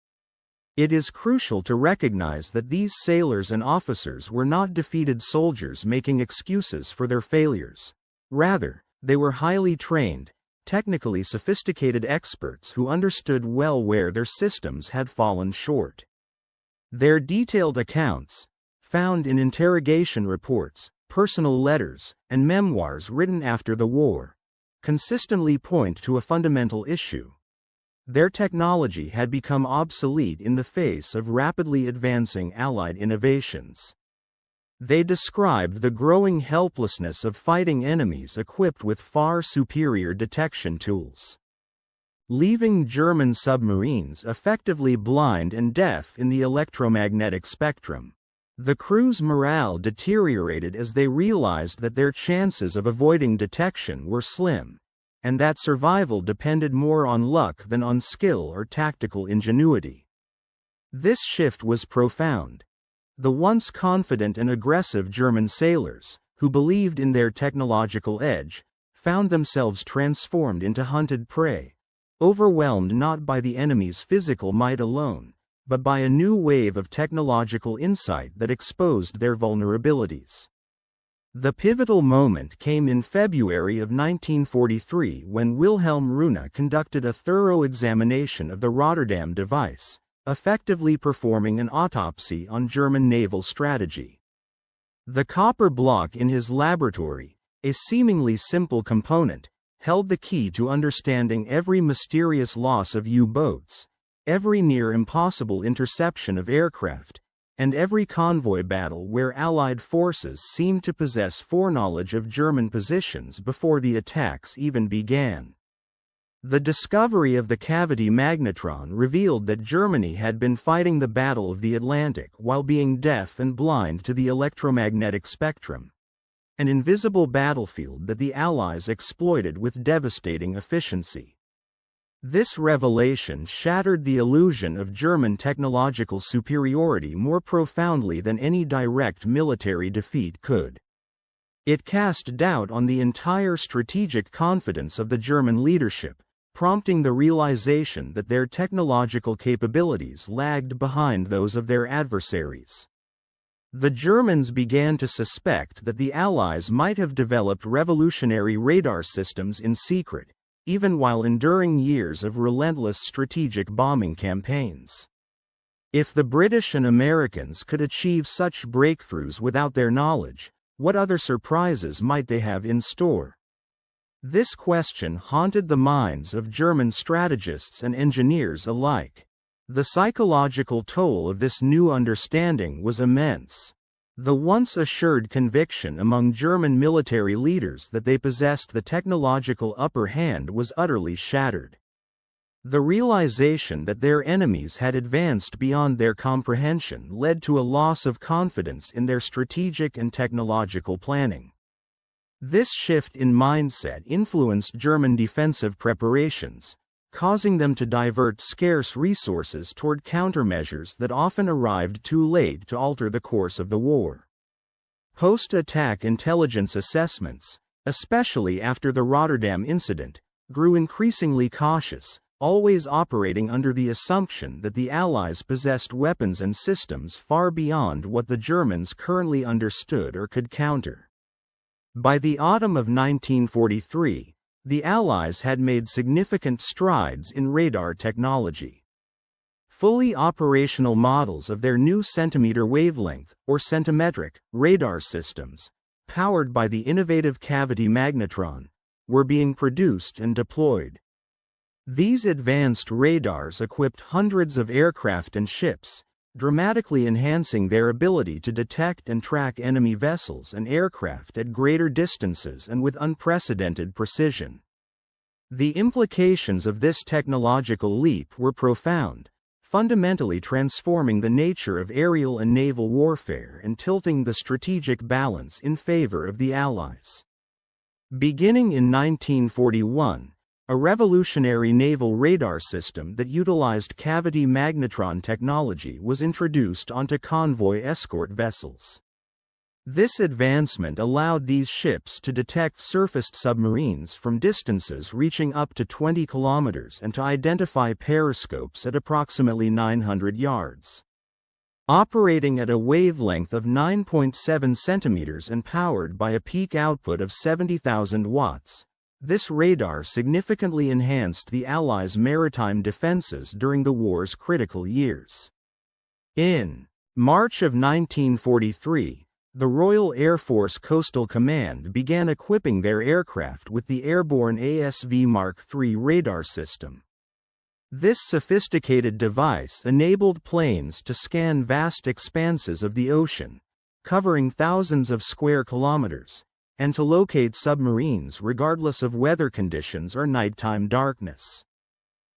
It is crucial to recognize that these sailors and officers were not defeated soldiers making excuses for their failures. Rather, they were highly trained, technically sophisticated experts who understood well where their systems had fallen short. Their detailed accounts, found in interrogation reports, personal letters, and memoirs written after the war, consistently point to a fundamental issue. Their technology had become obsolete in the face of rapidly advancing Allied innovations. They described the growing helplessness of fighting enemies equipped with far superior detection tools, leaving German submarines effectively blind and deaf in the electromagnetic spectrum. The crew's morale deteriorated as they realized that their chances of avoiding detection were slim, and that survival depended more on luck than on skill or tactical ingenuity. This shift was profound. The once confident and aggressive German sailors, who believed in their technological edge, found themselves transformed into hunted prey, overwhelmed not by the enemy's physical might alone, but by a new wave of technological insight that exposed their vulnerabilities. The pivotal moment came in February of 1943 when Wilhelm Rune conducted a thorough examination of the Rotterdam device, effectively performing an autopsy on German naval strategy. The copper block in his laboratory, a seemingly simple component, held the key to understanding every mysterious loss of U-boats, every near-impossible interception of aircraft, and every convoy battle where Allied forces seemed to possess foreknowledge of German positions before the attacks even began. The discovery of the cavity magnetron revealed that Germany had been fighting the Battle of the Atlantic while being deaf and blind to the electromagnetic spectrum, an invisible battlefield that the Allies exploited with devastating efficiency. This revelation shattered the illusion of German technological superiority more profoundly than any direct military defeat could. It cast doubt on the entire strategic confidence of the German leadership, prompting the realization that their technological capabilities lagged behind those of their adversaries. The Germans began to suspect that the Allies might have developed revolutionary radar systems in secret, even while enduring years of relentless strategic bombing campaigns. If the British and Americans could achieve such breakthroughs without their knowledge, what other surprises might they have in store? This question haunted the minds of German strategists and engineers alike. The psychological toll of this new understanding was immense. The once assured conviction among German military leaders that they possessed the technological upper hand was utterly shattered. The realization that their enemies had advanced beyond their comprehension led to a loss of confidence in their strategic and technological planning. This shift in mindset influenced German defensive preparations, causing them to divert scarce resources toward countermeasures that often arrived too late to alter the course of the war. Post-attack intelligence assessments, especially after the Rotterdam incident, grew increasingly cautious, always operating under the assumption that the Allies possessed weapons and systems far beyond what the Germans currently understood or could counter. By the autumn of 1943, the Allies had made significant strides in radar technology. Fully operational models of their new centimeter wavelength, or centimetric, radar systems, powered by the innovative cavity magnetron, were being produced and deployed. These advanced radars equipped hundreds of aircraft and ships, dramatically enhancing their ability to detect and track enemy vessels and aircraft at greater distances and with unprecedented precision. The implications of this technological leap were profound, fundamentally transforming the nature of aerial and naval warfare and tilting the strategic balance in favor of the Allies. Beginning in 1941, a revolutionary naval radar system that utilized cavity magnetron technology was introduced onto convoy escort vessels. This advancement allowed these ships to detect surfaced submarines from distances reaching up to 20 kilometers and to identify periscopes at approximately 900 yards. Operating at a wavelength of 9.7 centimeters and powered by a peak output of 70,000 watts, this radar significantly enhanced the Allies' maritime defenses during the war's critical years. In March of 1943, the Royal Air Force Coastal Command began equipping their aircraft with the airborne ASV Mark III radar system. This sophisticated device enabled planes to scan vast expanses of the ocean, covering thousands of square kilometers, and to locate submarines regardless of weather conditions or nighttime darkness.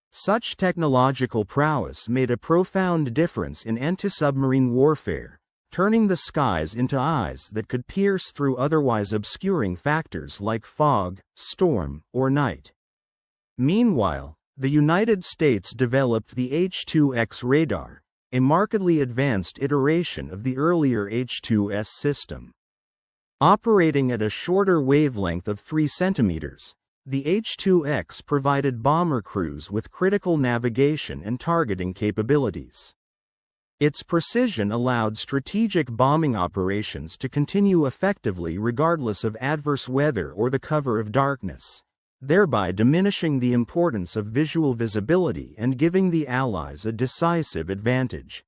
Such technological prowess made a profound difference in anti-submarine warfare, turning the skies into eyes that could pierce through otherwise obscuring factors like fog, storm, or night. Meanwhile, the United States developed the H-2X radar, a markedly advanced iteration of the earlier H-2S system. Operating at a shorter wavelength of 3 centimeters, the H-2X provided bomber crews with critical navigation and targeting capabilities. Its precision allowed strategic bombing operations to continue effectively regardless of adverse weather or the cover of darkness, thereby diminishing the importance of visual visibility and giving the Allies a decisive advantage.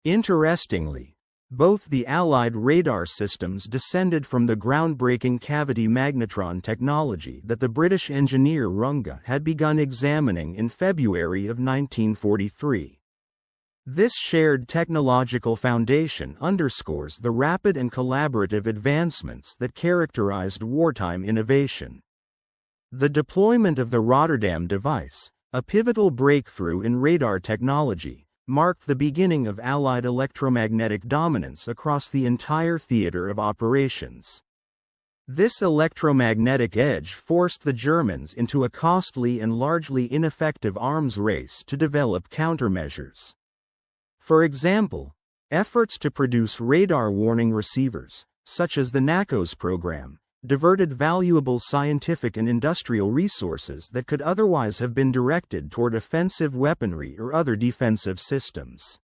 Interestingly, Both the Allied radar systems descended from the groundbreaking cavity magnetron technology that the British engineer Runge had begun examining in February of 1943. This shared technological foundation underscores the rapid and collaborative advancements that characterized wartime innovation. The deployment of the Rotterdam device, a pivotal breakthrough in radar technology, marked the beginning of Allied electromagnetic dominance across the entire theater of operations. This electromagnetic edge forced the Germans into a costly and largely ineffective arms race to develop countermeasures. For example, efforts to produce radar warning receivers, such as the NACOS program, diverted valuable scientific and industrial resources that could otherwise have been directed toward offensive weaponry or other defensive systems.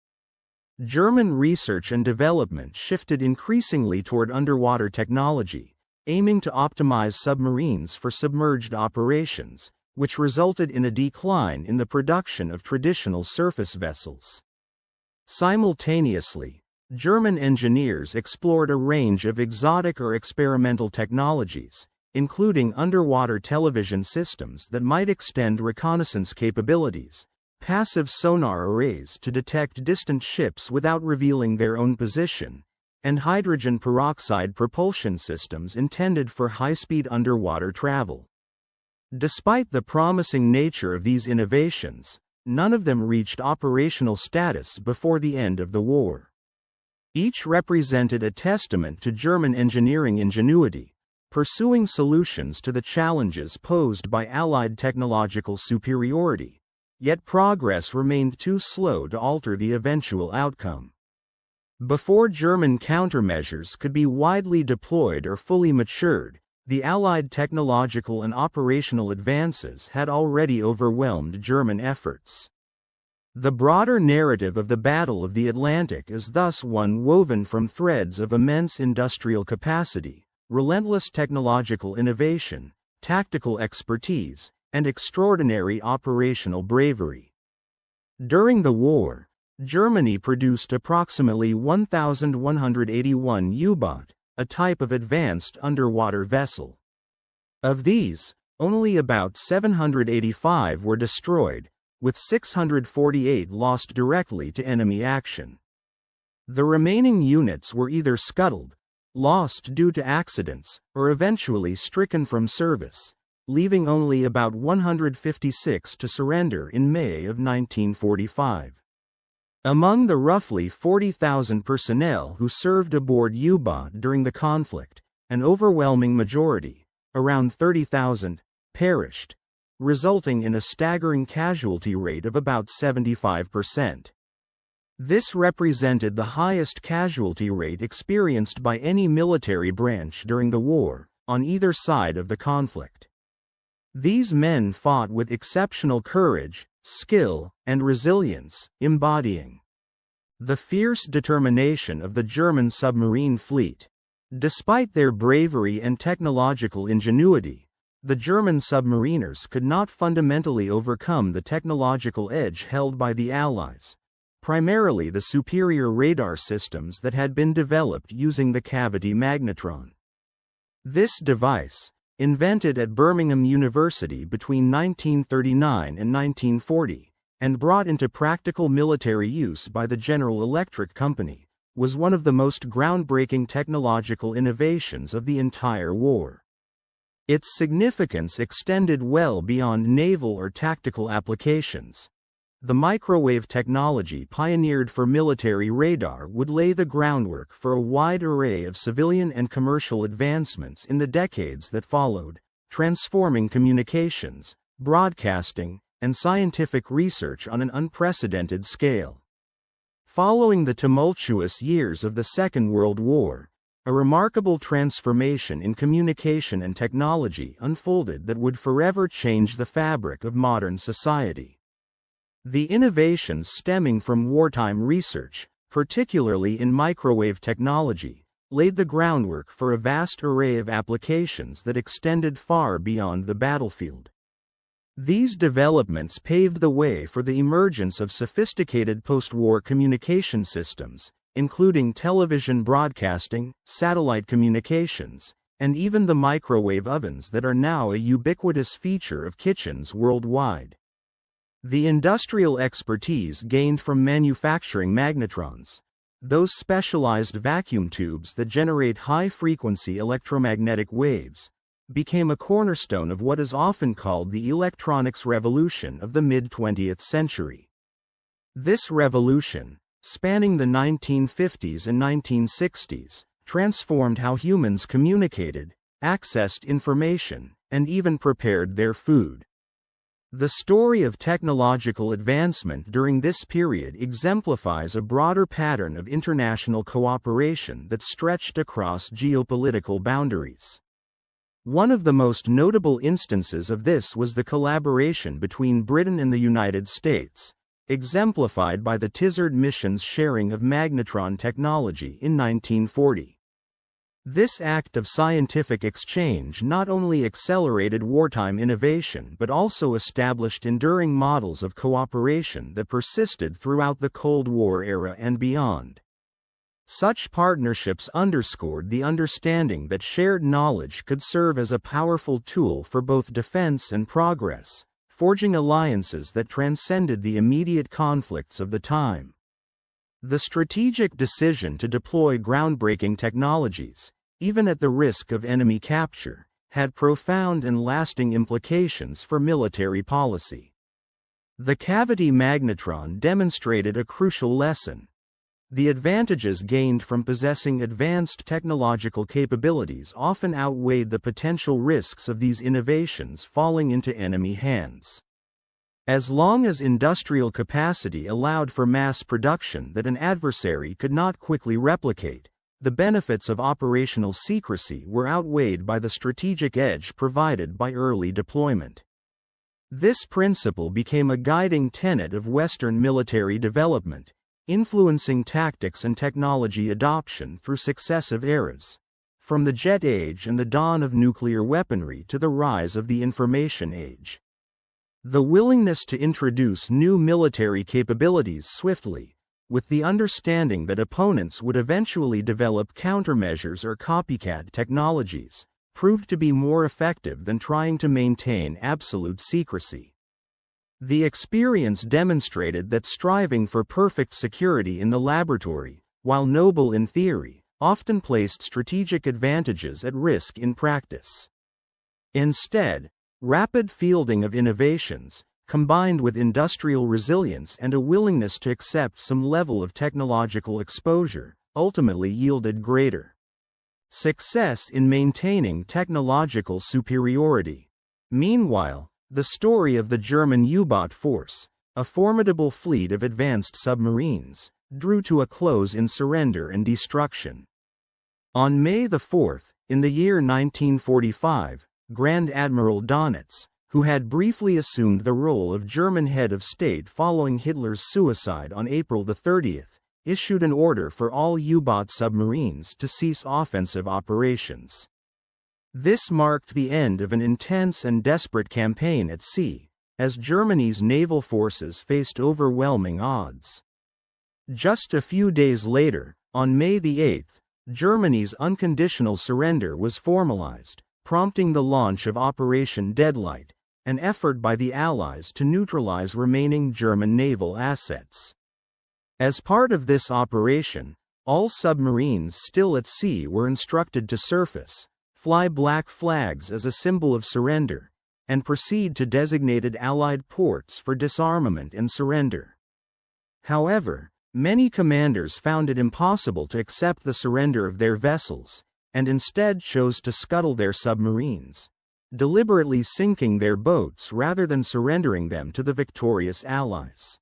German research and development shifted increasingly toward underwater technology, aiming to optimize submarines for submerged operations, which resulted in a decline in the production of traditional surface vessels. Simultaneously, German engineers explored a range of exotic or experimental technologies, including underwater television systems that might extend reconnaissance capabilities, passive sonar arrays to detect distant ships without revealing their own position, and hydrogen peroxide propulsion systems intended for high-speed underwater travel. Despite the promising nature of these innovations, none of them reached operational status before the end of the war. Each represented a testament to German engineering ingenuity, pursuing solutions to the challenges posed by Allied technological superiority, yet progress remained too slow to alter the eventual outcome. Before German countermeasures could be widely deployed or fully matured, the Allied technological and operational advances had already overwhelmed German efforts. The broader narrative of the Battle of the Atlantic is thus one woven from threads of immense industrial capacity, relentless technological innovation, tactical expertise, and extraordinary operational bravery. During the war, Germany produced approximately 1,181 U-boat, a type of advanced underwater vessel. Of these, only about 785 were destroyed, with 648 lost directly to enemy action. The remaining units were either scuttled, lost due to accidents, or eventually stricken from service, leaving only about 156 to surrender in May of 1945. Among the roughly 40,000 personnel who served aboard U-boat during the conflict, an overwhelming majority, around 30,000, perished, resulting in a staggering casualty rate of about 75%. This represented the highest casualty rate experienced by any military branch during the war, on either side of the conflict. These men fought with exceptional courage, skill, and resilience, embodying the fierce determination of the German submarine fleet. Despite their bravery and technological ingenuity, the German submariners could not fundamentally overcome the technological edge held by the Allies, primarily the superior radar systems that had been developed using the cavity magnetron. This device, invented at Birmingham University between 1939 and 1940, and brought into practical military use by the General Electric Company, was one of the most groundbreaking technological innovations of the entire war. Its significance extended well beyond naval or tactical applications. The microwave technology pioneered for military radar would lay the groundwork for a wide array of civilian and commercial advancements in the decades that followed, transforming communications, broadcasting, and scientific research on an unprecedented scale. Following the tumultuous years of the Second World War, a remarkable transformation in communication and technology unfolded that would forever change the fabric of modern society. The innovations stemming from wartime research, particularly in microwave technology, laid the groundwork for a vast array of applications that extended far beyond the battlefield. These developments paved the way for the emergence of sophisticated post-war communication systems, including television broadcasting, satellite communications, and even the microwave ovens that are now a ubiquitous feature of kitchens worldwide. The industrial expertise gained from manufacturing magnetrons, those specialized vacuum tubes that generate high-frequency electromagnetic waves, became a cornerstone of what is often called the electronics revolution of the mid-20th century. This revolution, spanning the 1950s and 1960s, transformed how humans communicated, accessed information, and even prepared their food. The story of technological advancement during this period exemplifies a broader pattern of international cooperation that stretched across geopolitical boundaries. One of the most notable instances of this was the collaboration between Britain and the United States, exemplified by the Tizard mission's sharing of magnetron technology in 1940. This act of scientific exchange not only accelerated wartime innovation but also established enduring models of cooperation that persisted throughout the Cold War era and beyond. Such partnerships underscored the understanding that shared knowledge could serve as a powerful tool for both defense and progress, forging alliances that transcended the immediate conflicts of the time. The strategic decision to deploy groundbreaking technologies, even at the risk of enemy capture, had profound and lasting implications for military policy. The cavity magnetron demonstrated a crucial lesson. The advantages gained from possessing advanced technological capabilities often outweighed the potential risks of these innovations falling into enemy hands. As long as industrial capacity allowed for mass production that an adversary could not quickly replicate, the benefits of operational secrecy were outweighed by the strategic edge provided by early deployment. This principle became a guiding tenet of Western military development, influencing tactics and technology adoption through successive eras, from the jet age and the dawn of nuclear weaponry to the rise of the information age. The willingness to introduce new military capabilities swiftly, with the understanding that opponents would eventually develop countermeasures or copycat technologies, proved to be more effective than trying to maintain absolute secrecy. The experience demonstrated that striving for perfect security in the laboratory, while noble in theory, often placed strategic advantages at risk in practice. Instead, rapid fielding of innovations, combined with industrial resilience and a willingness to accept some level of technological exposure, ultimately yielded greater success in maintaining technological superiority. Meanwhile, the story of the German U-boat force, a formidable fleet of advanced submarines, drew to a close in surrender and destruction. On May 4, in the year 1945, Grand Admiral Donitz, who had briefly assumed the role of German head of state following Hitler's suicide on April 30, issued an order for all U-boat submarines to cease offensive operations. This marked the end of an intense and desperate campaign at sea, as Germany's naval forces faced overwhelming odds. Just a few days later, on May 8, Germany's unconditional surrender was formalized, prompting the launch of Operation Deadlight, an effort by the Allies to neutralize remaining German naval assets. As part of this operation, all submarines still at sea were instructed to surface, fly black flags as a symbol of surrender, and proceed to designated Allied ports for disarmament and surrender. However, many commanders found it impossible to accept the surrender of their vessels, and instead chose to scuttle their submarines, deliberately sinking their boats rather than surrendering them to the victorious Allies.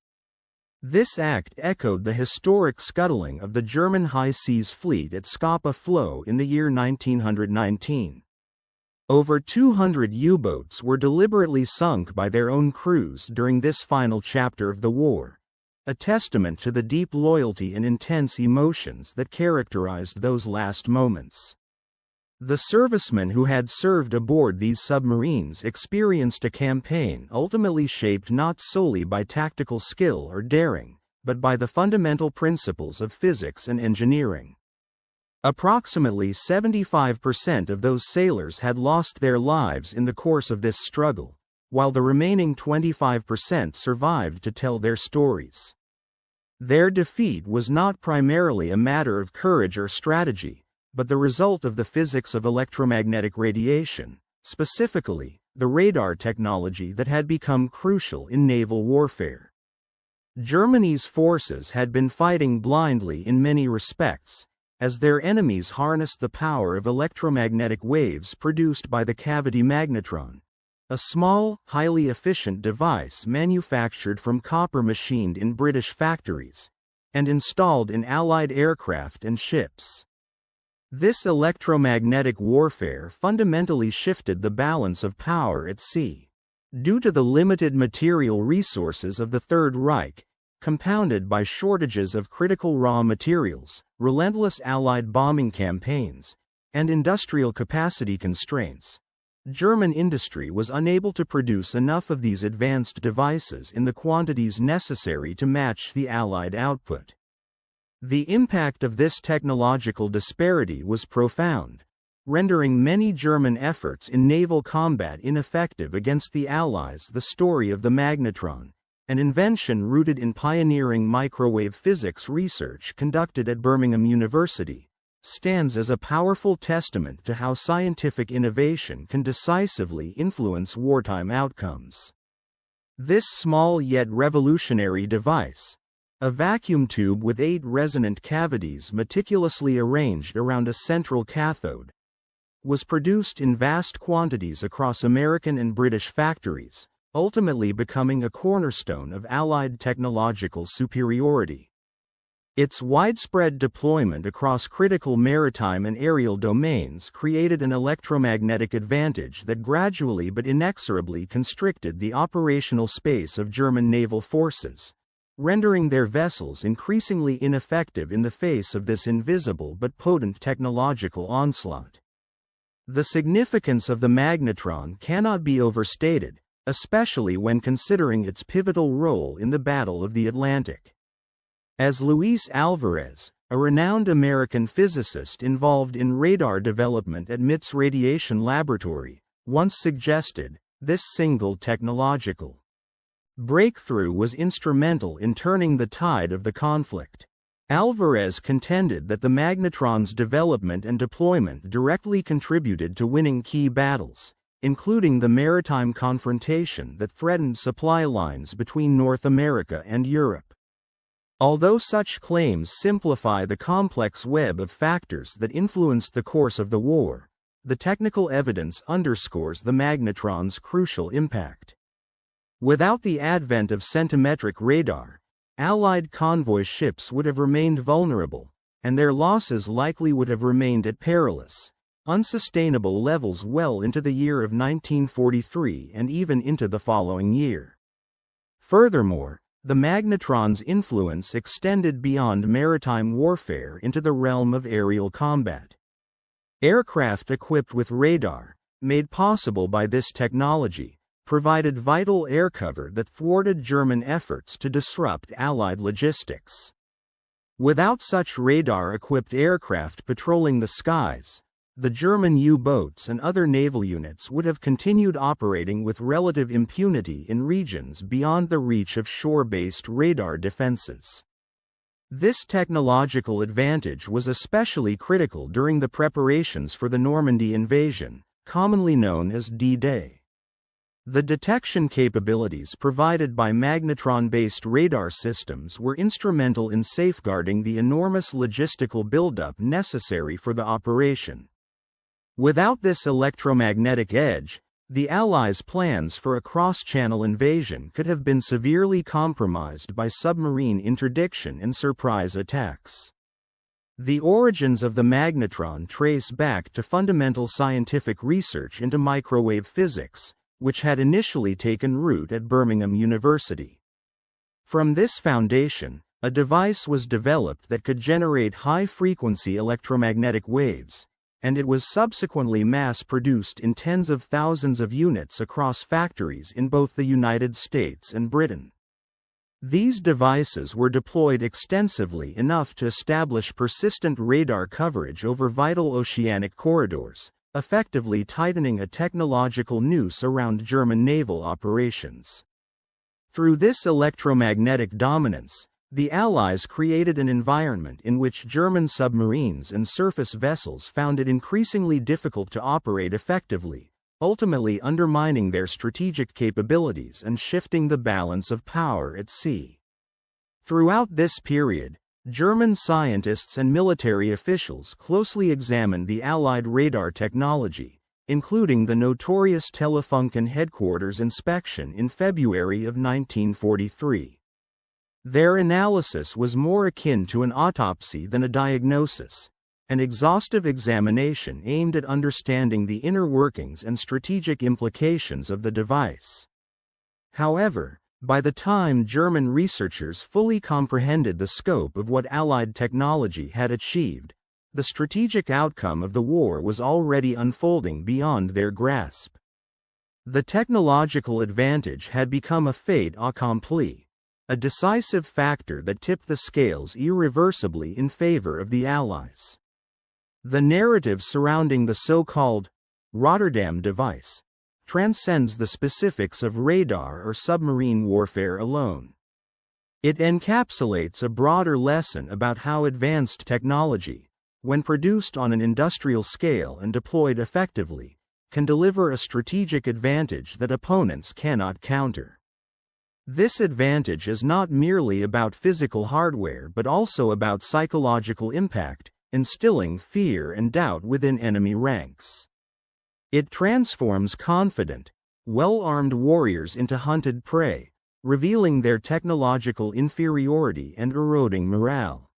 This act echoed the historic scuttling of the German High Seas Fleet at Scapa Flow in the year 1919. Over 200 U-boats were deliberately sunk by their own crews during this final chapter of the war, a testament to the deep loyalty and intense emotions that characterized those last moments. The servicemen who had served aboard these submarines experienced a campaign ultimately shaped not solely by tactical skill or daring, but by the fundamental principles of physics and engineering. Approximately 75% of those sailors had lost their lives in the course of this struggle, while the remaining 25% survived to tell their stories. Their defeat was not primarily a matter of courage or strategy, but the result of the physics of electromagnetic radiation, specifically, the radar technology that had become crucial in naval warfare. Germany's forces had been fighting blindly in many respects, as their enemies harnessed the power of electromagnetic waves produced by the cavity magnetron, a small, highly efficient device manufactured from copper machined in British factories, and installed in Allied aircraft and ships. This electromagnetic warfare fundamentally shifted the balance of power at sea. Due to the limited material resources of the Third Reich, compounded by shortages of critical raw materials, relentless Allied bombing campaigns, and industrial capacity constraints, German industry was unable to produce enough of these advanced devices in the quantities necessary to match the Allied output. The impact of this technological disparity was profound, rendering many German efforts in naval combat ineffective against the Allies. The story of the magnetron, an invention rooted in pioneering microwave physics research conducted at Birmingham University, stands as a powerful testament to how scientific innovation can decisively influence wartime outcomes. This small yet revolutionary device, a vacuum tube with 8 resonant cavities meticulously arranged around a central cathode, was produced in vast quantities across American and British factories, ultimately becoming a cornerstone of Allied technological superiority. Its widespread deployment across critical maritime and aerial domains created an electromagnetic advantage that gradually but inexorably constricted the operational space of German naval forces, rendering their vessels increasingly ineffective in the face of this invisible but potent technological onslaught. The significance of the magnetron cannot be overstated, especially when considering its pivotal role in the Battle of the Atlantic. As Luis Alvarez, a renowned American physicist involved in radar development at MIT's Radiation Laboratory, once suggested, this single technological breakthrough was instrumental in turning the tide of the conflict. Alvarez contended that the magnetron's development and deployment directly contributed to winning key battles, including the maritime confrontation that threatened supply lines between North America and Europe. Although such claims simplify the complex web of factors that influenced the course of the war, the technical evidence underscores the magnetron's crucial impact. Without the advent of centimetric radar, Allied convoy ships would have remained vulnerable, and their losses likely would have remained at perilous, unsustainable levels well into the year of 1943 and even into the following year. Furthermore, the magnetron's influence extended beyond maritime warfare into the realm of aerial combat. Aircraft equipped with radar, made possible by this technology, provided vital air cover that thwarted German efforts to disrupt Allied logistics. Without such radar-equipped aircraft patrolling the skies, the German U-boats and other naval units would have continued operating with relative impunity in regions beyond the reach of shore-based radar defenses. This technological advantage was especially critical during the preparations for the Normandy invasion, commonly known as D-Day. The detection capabilities provided by magnetron-based radar systems were instrumental in safeguarding the enormous logistical buildup necessary for the operation. Without this electromagnetic edge, the Allies' plans for a cross-channel invasion could have been severely compromised by submarine interdiction and surprise attacks. The origins of the magnetron trace back to fundamental scientific research into microwave physics, which had initially taken root at Birmingham University. From this foundation, a device was developed that could generate high-frequency electromagnetic waves, and it was subsequently mass-produced in tens of thousands of units across factories in both the United States and Britain. These devices were deployed extensively enough to establish persistent radar coverage over vital oceanic corridors, effectively tightening a technological noose around German naval operations. Through this electromagnetic dominance, the Allies created an environment in which German submarines and surface vessels found it increasingly difficult to operate effectively, ultimately undermining their strategic capabilities and shifting the balance of power at sea. Throughout this period, German scientists and military officials closely examined the Allied radar technology, including the notorious Telefunken headquarters inspection in February of 1943. Their analysis was more akin to an autopsy than a diagnosis, an exhaustive examination aimed at understanding the inner workings and strategic implications of the device. However, by the time German researchers fully comprehended the scope of what Allied technology had achieved, the strategic outcome of the war was already unfolding beyond their grasp. The technological advantage had become a fait accompli, a decisive factor that tipped the scales irreversibly in favor of the Allies. The narrative surrounding the so-called Rotterdam device transcends the specifics of radar or submarine warfare alone. It encapsulates a broader lesson about how advanced technology, when produced on an industrial scale and deployed effectively, can deliver a strategic advantage that opponents cannot counter. This advantage is not merely about physical hardware but also about psychological impact, instilling fear and doubt within enemy ranks. It transforms confident, well-armed warriors into hunted prey, revealing their technological inferiority and eroding morale.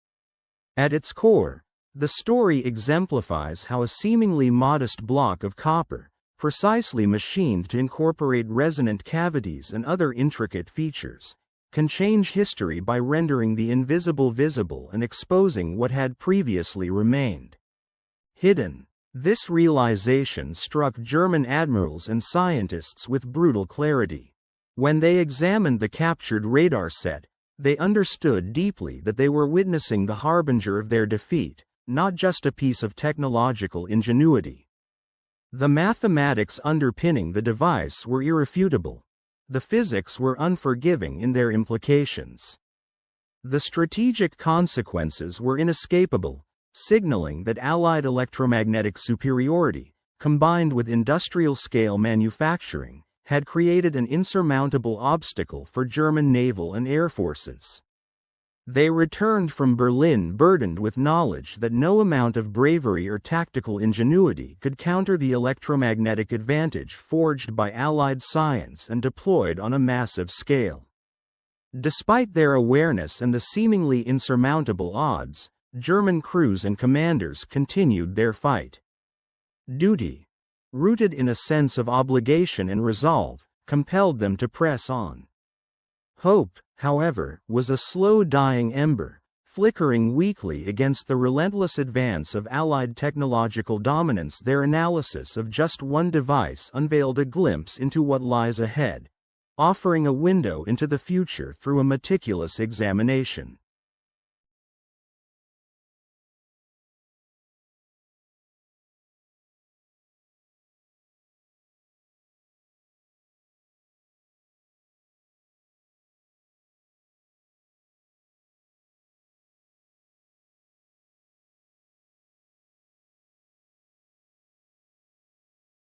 At its core, the story exemplifies how a seemingly modest block of copper, precisely machined to incorporate resonant cavities and other intricate features, can change history by rendering the invisible visible and exposing what had previously remained hidden. This realization struck German admirals and scientists with brutal clarity. When they examined the captured radar set, they understood deeply that they were witnessing the harbinger of their defeat, not just a piece of technological ingenuity. The mathematics underpinning the device were irrefutable. The physics were unforgiving in their implications. The strategic consequences were inescapable, signaling that Allied electromagnetic superiority, combined with industrial-scale manufacturing, had created an insurmountable obstacle for German naval and air forces. They returned from Berlin burdened with knowledge that no amount of bravery or tactical ingenuity could counter the electromagnetic advantage forged by Allied science and deployed on a massive scale. Despite their awareness and the seemingly insurmountable odds, German crews and commanders continued their fight. Duty, rooted in a sense of obligation and resolve, compelled them to press on. Hope, however, was a slow-dying ember, flickering weakly against the relentless advance of Allied technological dominance. Their analysis of just one device unveiled a glimpse into what lies ahead, offering a window into the future through a meticulous examination.